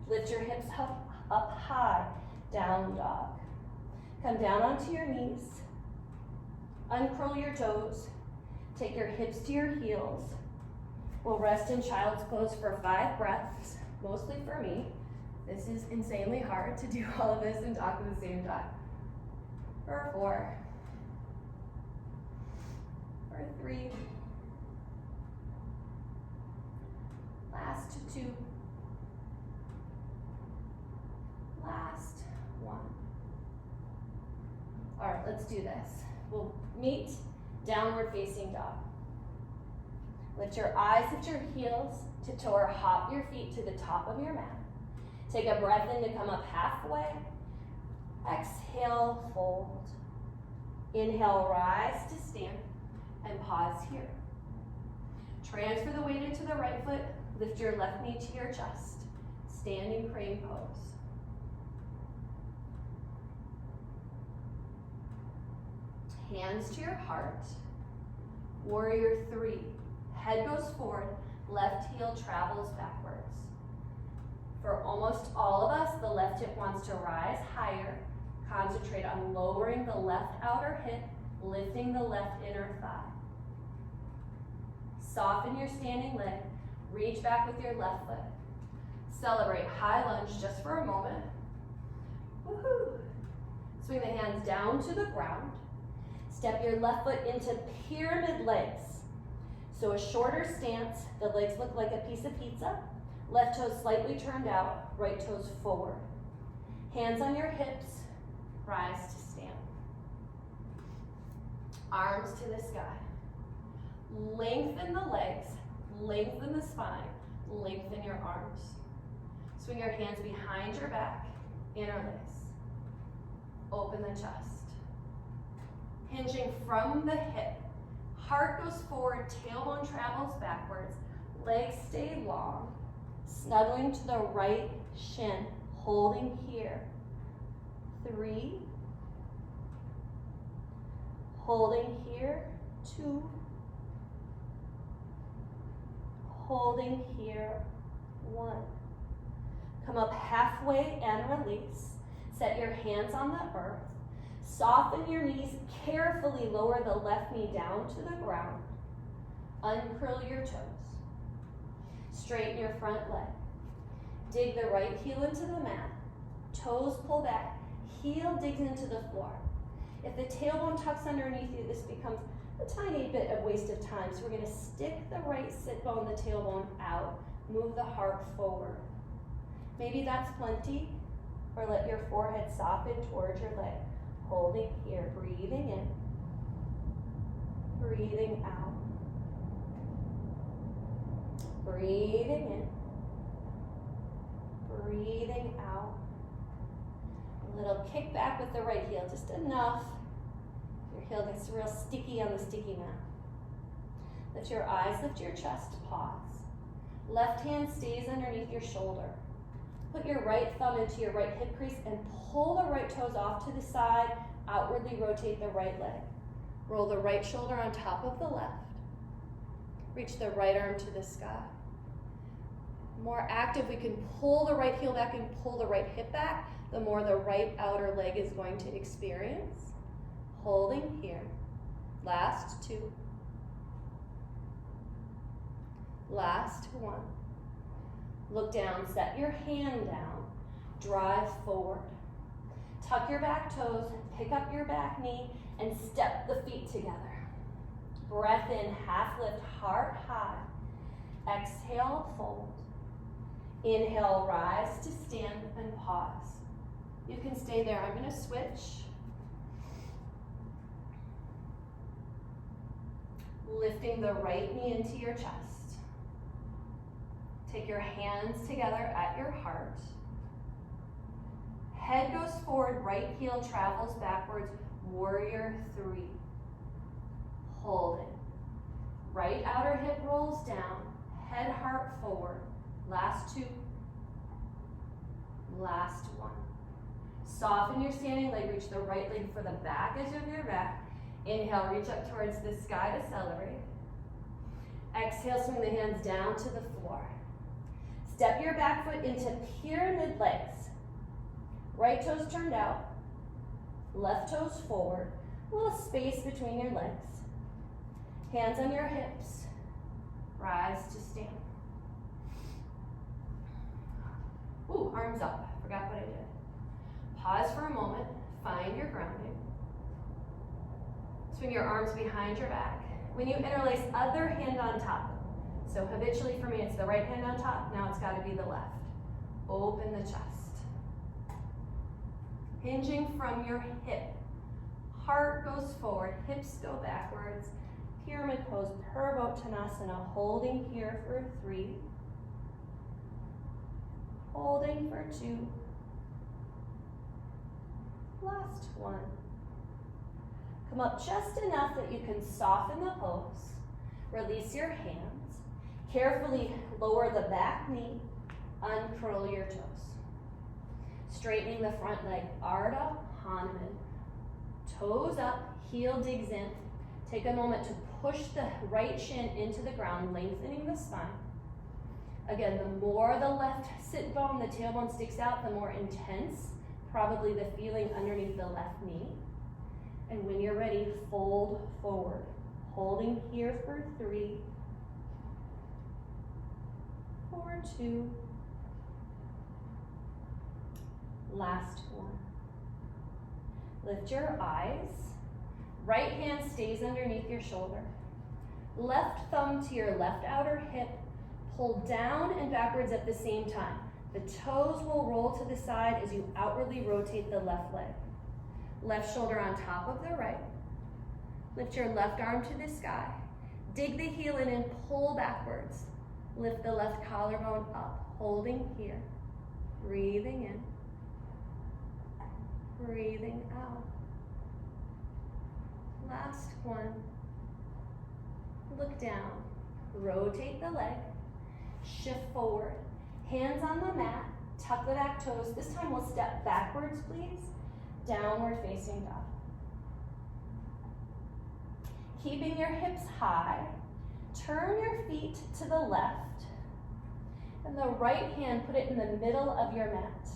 Lift your hips up high. Down dog. Come down onto your knees. Uncurl your toes. Take your hips to your heels. We'll rest in child's pose for 5 breaths, mostly for me. This is insanely hard to do all of this and talk at the same time. For 4. For 3. Last 2. Last 1. All right, let's do this. We'll meet downward facing dog. Lift your eyes at your heels, tiptoe or hop your feet to the top of your mat. Take a breath in to come up halfway. Exhale, fold. Inhale, rise to stand, and pause here. Transfer the weight into the right foot. Lift your left knee to your chest. Standing crane pose. Hands to your heart. Warrior 3. Head goes forward, left heel travels backwards. For almost all of us, the left hip wants to rise higher. Concentrate on lowering the left outer hip, lifting the left inner thigh. Soften your standing leg. Reach back with your left foot. Celebrate high lunge just for a moment. Woohoo! Swing the hands down to the ground. Step your left foot into pyramid legs. So a shorter stance, the legs look like a piece of pizza. Left toes slightly turned out, right toes forward. Hands on your hips, rise to stand. Arms to the sky. Lengthen the legs, lengthen the spine, lengthen your arms. Swing your hands behind your back, interlace. Open the chest. Hinging from the hip. Heart goes forward, tailbone travels backwards, legs stay long. Snuggling to the right shin, holding here. 3. Holding here. 2. Holding here. 1. Come up halfway and release. Set your hands on the earth. Soften your knees. Carefully lower the left knee down to the ground. Uncurl your toes. Straighten your front leg. Dig the right heel into the mat. Toes pull back. Heel digs into the floor. If the tailbone tucks underneath you, this becomes a tiny bit of waste of time. So we're going to stick the right sit bone, the tailbone out. Move the heart forward. Maybe that's plenty. Or let your forehead soften towards your leg. Holding here, breathing in. Breathing out. Breathing in. Breathing out. A little kick back with the right heel, just enough. Your heel gets real sticky on the sticky mat. Lift your eyes, lift your chest, pause. Left hand stays underneath your shoulder. Put your right thumb into your right hip crease and pull the right toes off to the side. Outwardly rotate the right leg. Roll the right shoulder on top of the left. Reach the right arm to the sky. More active, we can pull the right heel back and pull the right hip back. The more the right outer leg is going to experience. Holding here. Last 2. Last 1. Look down, set your hand down. Drive forward. Tuck your back toes, pick up your back knee, and step the feet together. Breath in, half lift, heart high. Exhale, fold. Inhale, rise to stand and pause. You can stay there. I'm going to switch. Lifting the right knee into your chest. Take your hands together at your heart. Head goes forward, right heel travels backwards. Warrior 3. Hold it. Right outer hip rolls down. Head, heart forward. Last 2. Last 1. Soften your standing leg. Reach the right leg for the back edge of your back. Inhale, reach up towards the sky to celebrate. Exhale, swing the hands down to the floor. Step your back foot into pyramid legs. Right toes turned out. Left toes forward. A little space between your legs. Hands on your hips. Rise to stand. Ooh, arms up. I forgot what I did. Pause for a moment. Find your grounding. Swing your arms behind your back. When you interlace, other hand on top. So habitually for me, it's the right hand on top. Now it's got to be the left. Open the chest. Hinging from your hip. Heart goes forward, hips go backwards. Pyramid pose, Purvottanasana. Holding here for 3. Holding for 2. Last 1. Come up just enough that you can soften the pose. Release your hands. Carefully lower the back knee. Uncurl your toes. Straightening the front leg. Ardha Hanuman. Toes up, heel digs in. Take a moment to push the right shin into the ground, lengthening the spine. Again, the more the left sit bone, the tailbone sticks out, the more intense probably the feeling underneath the left knee. And when you're ready, fold forward. Holding here for 3. For 2. Last 1. Lift your eyes. Right hand stays underneath your shoulder. Left thumb to your left outer hip. Pull down and backwards at the same time. The toes will roll to the side as you outwardly rotate the left leg. Left shoulder on top of the right. Lift your left arm to the sky. Dig the heel in and pull backwards. Lift the left collarbone up, holding here. Breathing in. Breathing out. Last 1. Look down. Rotate the leg. Shift forward. Hands on the mat. Tuck the back toes. This time we'll step backwards, please. Downward facing dog. Keeping your hips high. Turn your feet to the left. And the right hand, put it in the middle of your mat.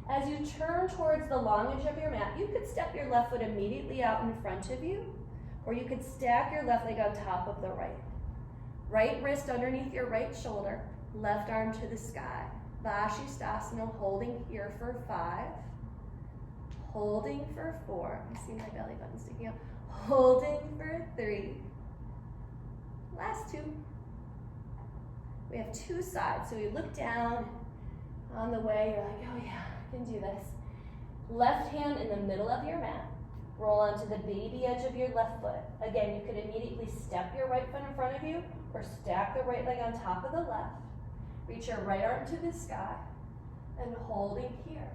As you turn towards the long edge of your mat, you could step your left foot immediately out in front of you, or you could stack your left leg on top of the right. Right wrist underneath your right shoulder, left arm to the sky. Vashisthasana, holding here for 5, holding for 4. I see my belly button sticking out. Holding for 3. Last 2. We have 2 sides, so you look down. On the way, you're like, oh yeah, I can do this. Left hand in the middle of your mat. Roll onto the baby edge of your left foot. Again, you could immediately step your right foot in front of you or stack the right leg on top of the left. Reach your right arm to the sky and holding here.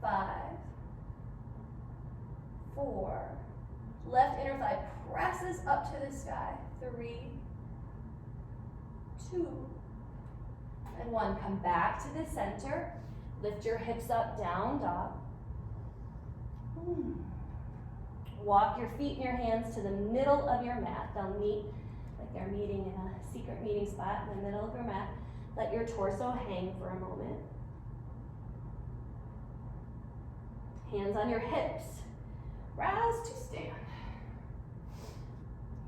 5, 4. Left inner thigh presses up to the sky. 3, 2, and 1. Come back to the center. Lift your hips up, down dog. Walk your feet and your hands to the middle of your mat. They'll meet like they're meeting in a secret meeting spot in the middle of your mat. Let your torso hang for a moment. Hands on your hips. Rise to stand.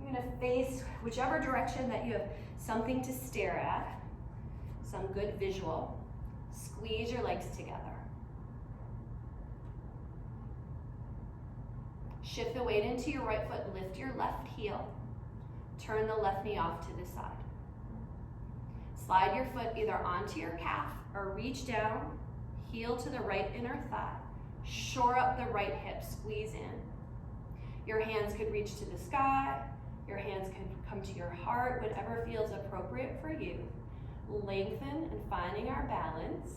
You're going to face whichever direction that you have something to stare at, some good visual. Squeeze your legs together. Shift the weight into your right foot, lift your left heel. Turn the left knee off to the side. Slide your foot either onto your calf or reach down, heel to the right inner thigh. Shore up the right hip, squeeze in. Your hands could reach to the sky. Your hands could come to your heart, whatever feels appropriate for you. Lengthen and finding our balance.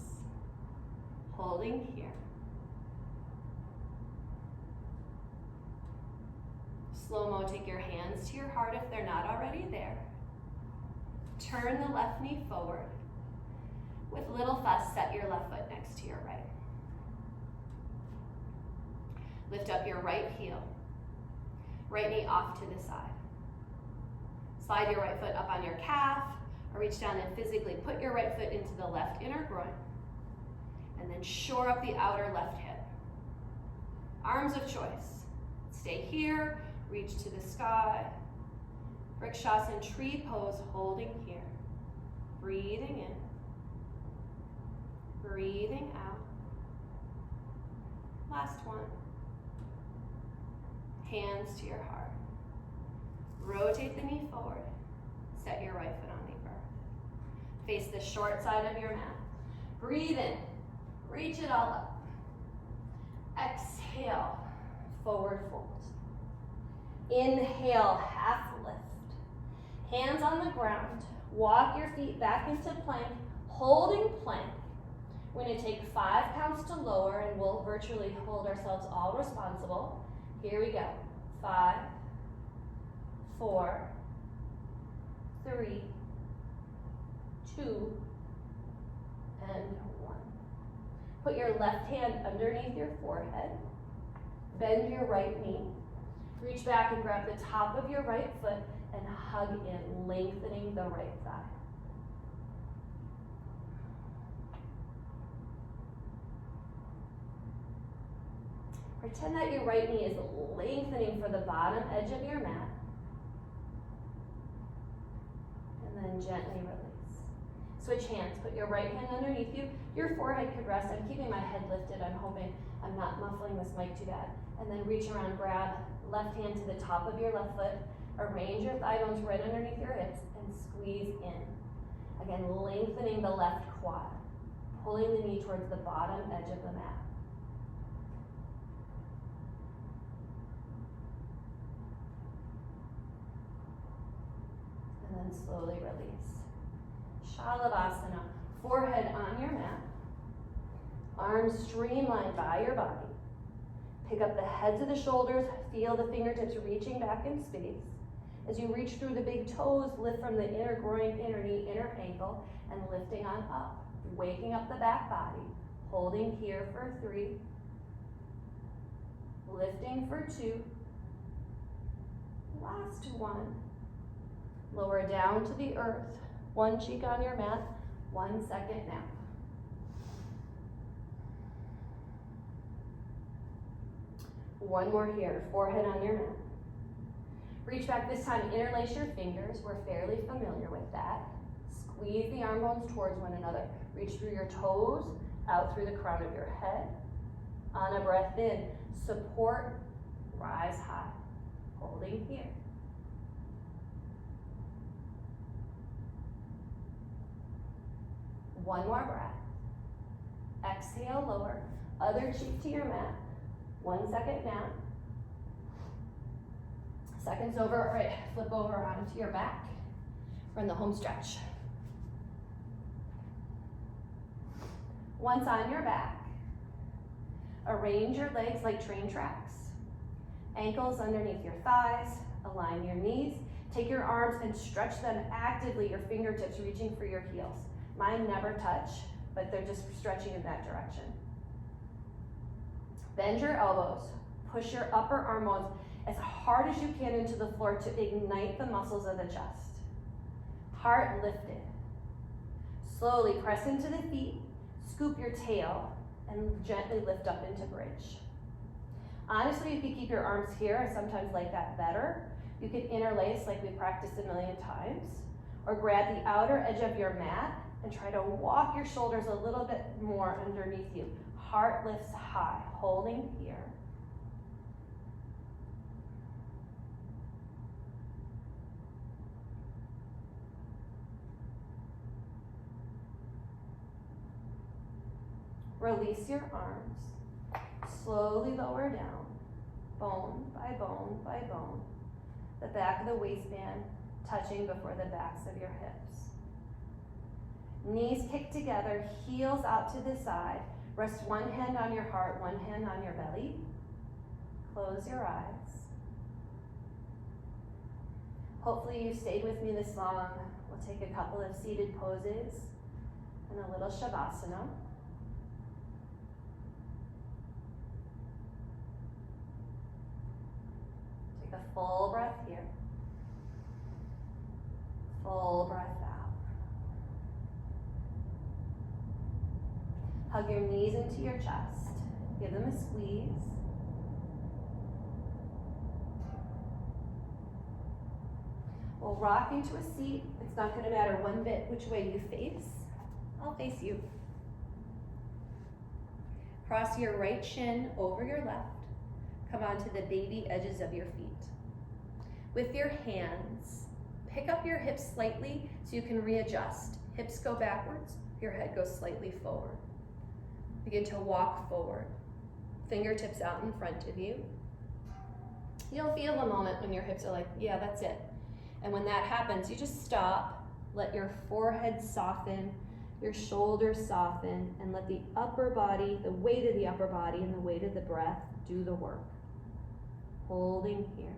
Holding here. Slow-mo, take your hands to your heart if they're not already there. Turn the left knee forward. With little fuss, set your left foot next to your right. Lift up your right heel. Right knee off to the side. Slide your right foot up on your calf, or reach down and physically put your right foot into the left inner groin. And then shore up the outer left hip. Arms of choice. Stay here, reach to the sky. Vrikshasana, tree pose, holding here. Breathing in. Breathing out. Last one. Hands to your heart. Rotate the knee forward. Set your right foot on the earth. Face the short side of your mat. Breathe in. Reach it all up. Exhale. Forward fold. Inhale, half lift. Hands on the ground. Walk your feet back into plank. Holding plank. We're going to take 5 counts to lower, and we'll virtually hold ourselves all responsible. Here we go. 5, 4, 3, 2, and 1. Put your left hand underneath your forehead. Bend your right knee. Reach back and grab the top of your right foot and hug in, lengthening the right thigh. Pretend that your right knee is lengthening for the bottom edge of your mat. And then gently release. Switch hands. Put your right hand underneath you. Your forehead could rest. I'm keeping my head lifted. I'm hoping I'm not muffling this mic too bad. And then reach around, grab left hand to the top of your left foot. Arrange your thigh bones right underneath your hips and squeeze in. Again, lengthening the left quad. Pulling the knee towards the bottom edge of the mat. And then slowly release. Shalabhasana, forehead on your mat. Arms streamlined by your body. Pick up the heads of the shoulders, feel the fingertips reaching back in space. As you reach through the big toes, lift from the inner groin, inner knee, inner ankle, and lifting on up. Waking up the back body, holding here for 3. Lifting for 2. Last 1. Lower down to the earth, one cheek on your mat, 1 second nap. One more here, forehead on your mat. Reach back this time, interlace your fingers. We're fairly familiar with that. Squeeze the arm bones towards one another. Reach through your toes, out through the crown of your head. On a breath in, support, rise high. Holding here. One more breath. Exhale, lower. Other cheek to your mat. 1 second nap. Seconds over, all right, flip over onto your back. We're in the home stretch. Once on your back, arrange your legs like train tracks. Ankles underneath your thighs, align your knees. Take your arms and stretch them actively, your fingertips reaching for your heels. Mine never touch, but they're just stretching in that direction. Bend your elbows, push your upper arm bones as hard as you can into the floor to ignite the muscles of the chest. Heart lifted. Slowly press into the feet, scoop your tail, and gently lift up into bridge. Honestly, you could keep your arms here. I sometimes like that better. You could interlace like we practiced a million times, or grab the outer edge of your mat and try to walk your shoulders a little bit more underneath you. Heart lifts high, holding here. Release your arms. Slowly lower down, bone by bone by bone. The back of the waistband touching before the backs of your hips. Knees kick together, heels out to the side. Rest one hand on your heart, one hand on your belly. Close your eyes. Hopefully you stayed with me this long. We'll take a couple of seated poses and a little shavasana. Take a full breath here. Full breath out. Hug your knees into your chest. Give them a squeeze. We'll rock into a seat. It's not going to matter one bit which way you face. I'll face you. Cross your right shin over your left. Come onto the baby edges of your feet. With your hands, pick up your hips slightly so you can readjust. Hips go backwards, your head goes slightly forward. Begin to walk forward. Fingertips out in front of you. You'll feel a moment when your hips are like, yeah, that's it. And when that happens, you just stop, let your forehead soften, your shoulders soften, and let the upper body, the weight of the upper body and the weight of the breath do the work. Holding here.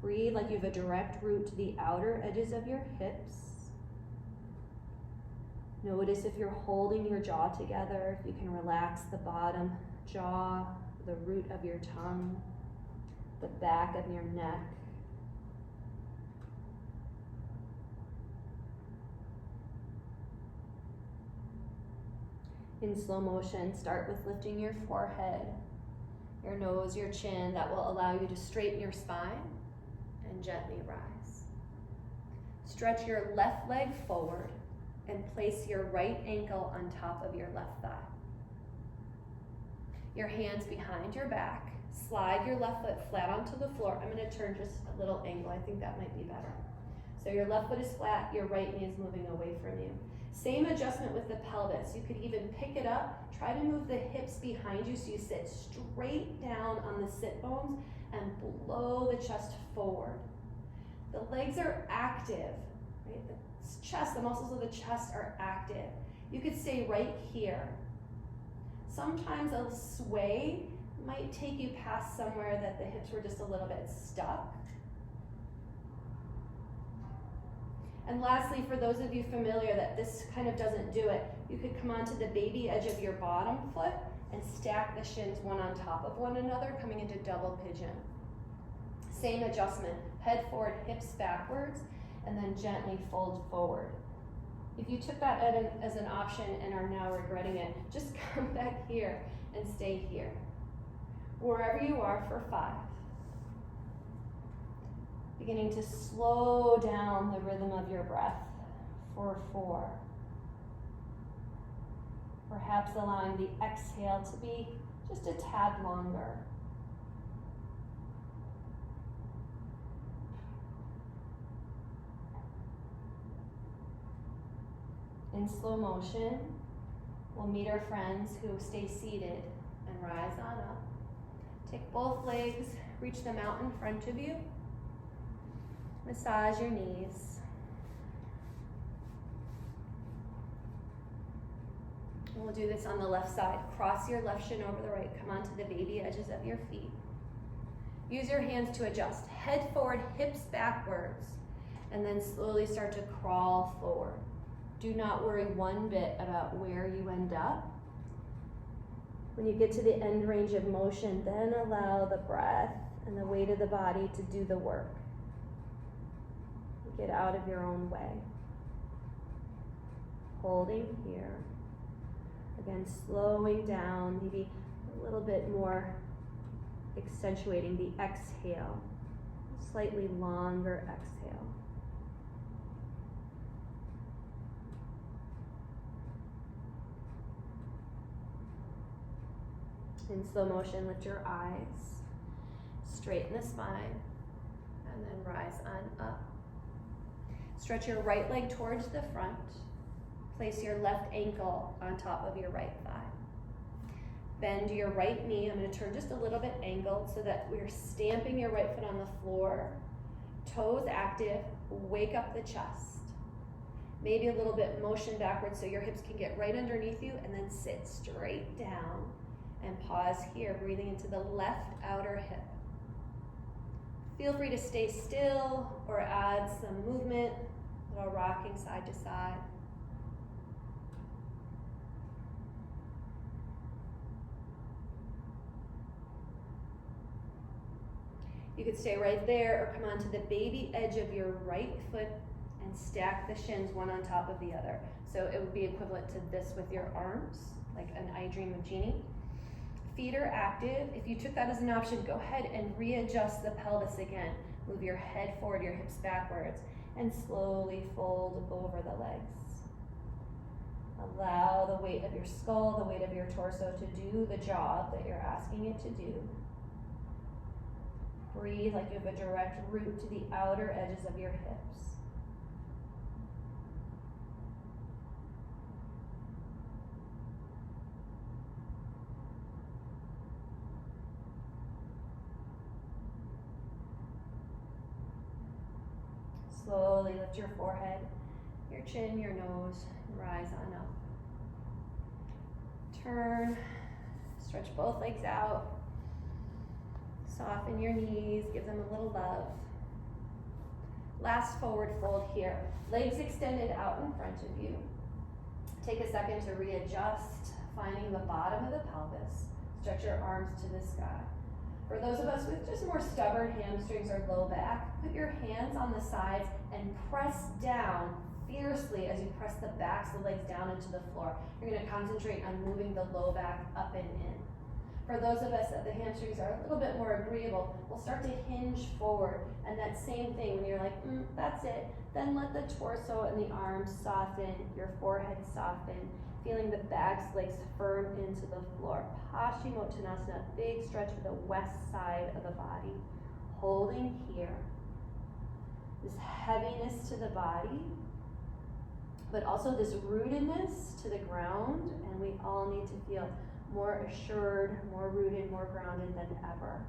Breathe like you have a direct route to the outer edges of your hips. Notice if you're holding your jaw together, if you can relax the bottom jaw, the root of your tongue, the back of your neck. In slow motion, start with lifting your forehead, your nose, your chin. That will allow you to straighten your spine and gently rise. Stretch your left leg forward and place your right ankle on top of your left thigh. Your hands behind your back. Slide your left foot flat onto the floor. I'm going to turn just a little angle. I think that might be better. So your left foot is flat, your right knee is moving away from you. Same adjustment with the pelvis. You could even pick it up. Try to move the hips behind you so you sit straight down on the sit bones and blow the chest forward. The legs are active, right? The chest, the muscles of the chest are active. You could stay right here. Sometimes a sway might take you past somewhere that the hips were just a little bit stuck. And lastly, for those of you familiar that this kind of doesn't do it, you could come onto the baby edge of your bottom foot and stack the shins one on top of one another, coming into double pigeon. Same adjustment, head forward, hips backwards, and then gently fold forward. If you took that as an option and are now regretting it, just come back here and stay here. Wherever you are for 5. Beginning to slow down the rhythm of your breath for 4. Perhaps allowing the exhale to be just a tad longer. In slow motion, we'll meet our friends who stay seated and rise on up. Take both legs, reach them out in front of you. Massage your knees. We'll do this on the left side. Cross your left shin over the right. Come onto the baby edges of your feet. Use your hands to adjust. Head forward, hips backwards, and then slowly start to crawl forward. Do not worry one bit about where you end up. When you get to the end range of motion, then allow the breath and the weight of the body to do the work. Get out of your own way. Holding here. Again, slowing down, maybe a little bit more accentuating the exhale. Slightly longer exhale. In slow motion, lift your eyes, straighten the spine, and then rise on up. Stretch your right leg towards the front. Place your left ankle on top of your right thigh. Bend your right knee. I'm going to turn just a little bit angled so that we're stamping your right foot on the floor. Toes active. Wake up the chest. Maybe a little bit motion backwards so your hips can get right underneath you, and then sit straight down. And pause here, breathing into the left outer hip. Feel free to stay still or add some movement, a little rocking side to side. You could stay right there or come onto the baby edge of your right foot and stack the shins one on top of the other. So it would be equivalent to this with your arms, like an I Dream of Jeannie. Feet are active. If you took that as an option, go ahead and readjust the pelvis again. Move your head forward, your hips backwards, and slowly fold over the legs. Allow the weight of your skull, the weight of your torso to do the job that you're asking it to do. Breathe like you have a direct route to the outer edges of your hips. Slowly lift your forehead, your chin, your nose, and rise on up. Turn, stretch both legs out. Soften your knees, give them a little love. Last forward fold here. Legs extended out in front of you. Take a second to readjust, finding the bottom of the pelvis. Stretch your arms to the sky. For those of us with just more stubborn hamstrings or low back, put your hands on the sides and press down fiercely as you press the backs of the legs down into the floor. You're going to concentrate on moving the low back up and in. For those of us that the hamstrings are a little bit more agreeable, we'll start to hinge forward. And that same thing, when you're like, that's it, then let the torso and the arms soften, your forehead soften, feeling the backs, legs firm into the floor. Paschimottanasana, big stretch for the west side of the body. Holding here. This heaviness to the body, but also this rootedness to the ground, and we all need to feel more assured, more rooted, more grounded than ever.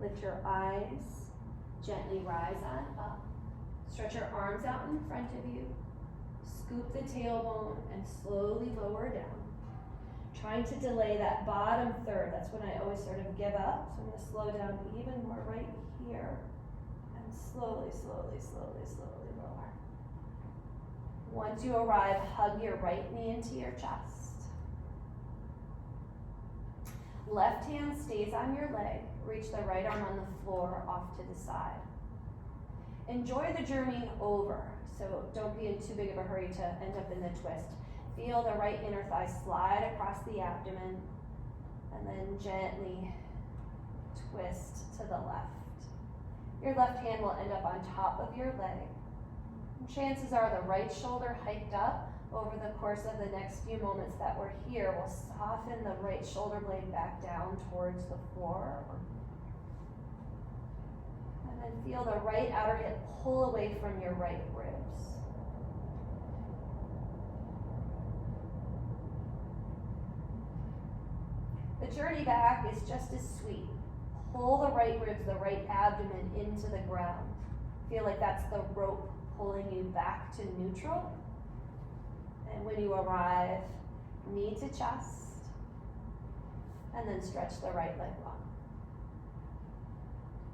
Lift your eyes, gently rise on up. Stretch your arms out in front of you. Scoop the tailbone and slowly lower down. Trying to delay that bottom third. That's when I always sort of give up. So I'm going to slow down even more right here. And slowly, slowly, slowly, slowly lower. Once you arrive, hug your right knee into your chest. Left hand stays on your leg. Reach the right arm on the floor off to the side. Enjoy the journey over. So don't be in too big of a hurry to end up in the twist. Feel the right inner thigh slide across the abdomen and then gently twist to the left. Your left hand will end up on top of your leg. And chances are the right shoulder hiked up over the course of the next few moments that we're here will soften the right shoulder blade back down towards the floor. And then feel the right outer hip pull away from your right ribs. The journey back is just as sweet. Pull the right ribs, the right abdomen into the ground. Feel like that's the rope pulling you back to neutral. And when you arrive, knee to chest, and then stretch the right leg long.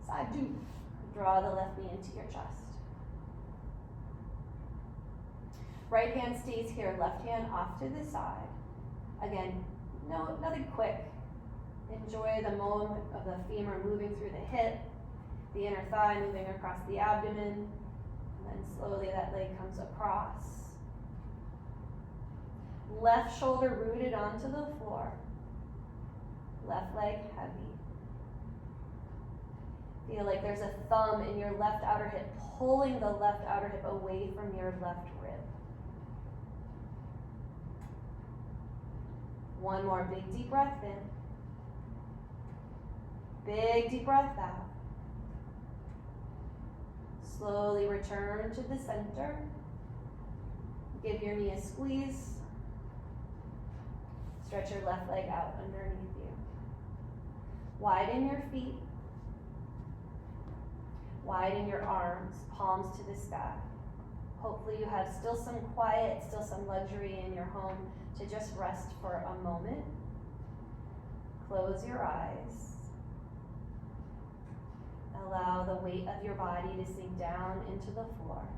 Side do. Draw the left knee into your chest. Right hand stays here, left hand off to the side. Again, nothing quick. Enjoy the moment of the femur moving through the hip, the inner thigh moving across the abdomen, and then slowly that leg comes across. Left shoulder rooted onto the floor. Left leg heavy. Feel like there's a thumb in your left outer hip, pulling the left outer hip away from your left rib. One more big deep breath in. Big deep breath out. Slowly return to the center. Give your knee a squeeze. Stretch your left leg out underneath you. Widen your feet. Widen your arms, palms to the sky. Hopefully you have still some quiet, still some luxury in your home to just rest for a moment. Close your eyes. Allow the weight of your body to sink down into the floor.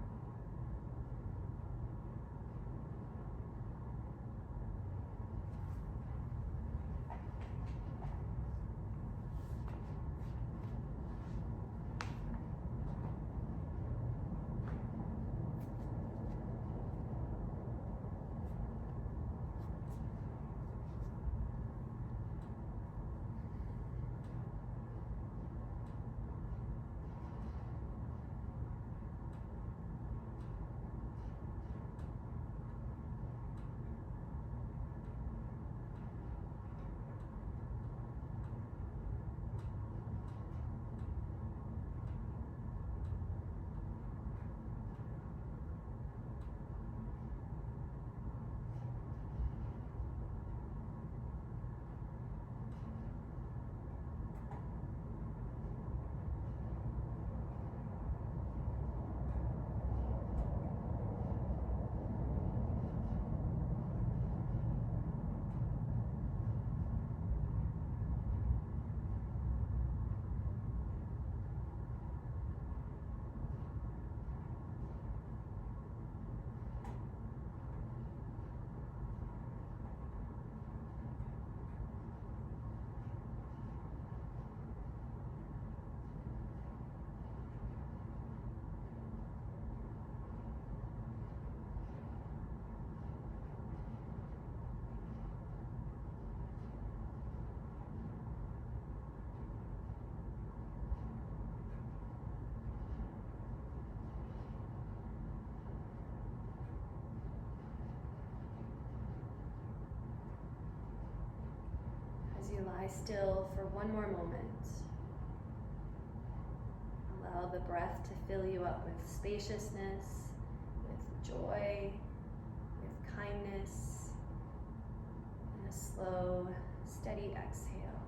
As you lie still for one more moment, allow the breath to fill you up with spaciousness, with joy, with kindness, and a slow, steady exhale.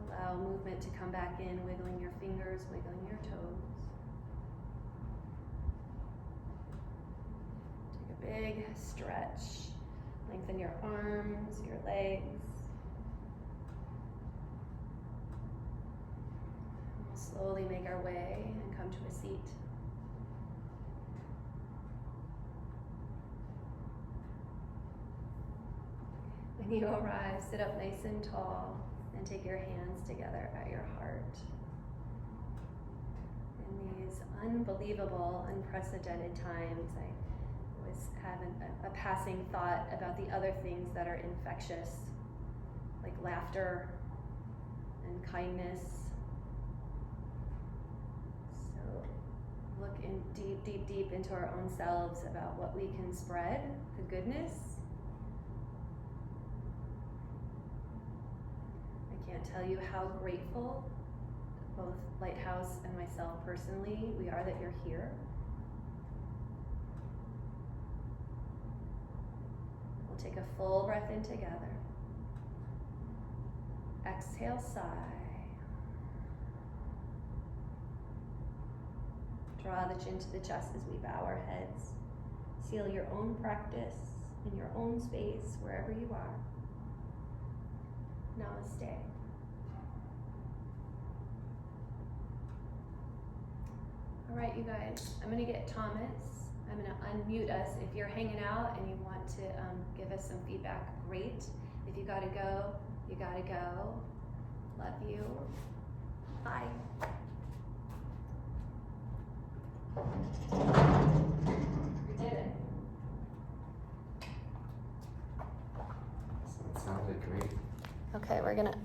Allow movement to come back in, wiggling your fingers, wiggling your toes. Big stretch. Lengthen your arms, your legs. We'll slowly make our way and come to a seat. When you arrive, sit up nice and tall and take your hands together at your heart. In these unbelievable, unprecedented times, I was having a passing thought about the other things that are infectious, like laughter and kindness. So look in deep, deep, deep into our own selves about what we can spread, the goodness. I can't tell you how grateful both Lighthouse and myself personally we are that you're here. We'll take a full breath in together. Exhale, sigh. Draw the chin to the chest as we bow our heads. Seal your own practice in your own space, wherever you are. Namaste. All right, you guys, I'm gonna get Thomas. I'm gonna unmute us. If you're hanging out and you want to give us some feedback, great. If you gotta go, you gotta go. Love you. Bye. We did it. It sounded great. Okay, we're gonna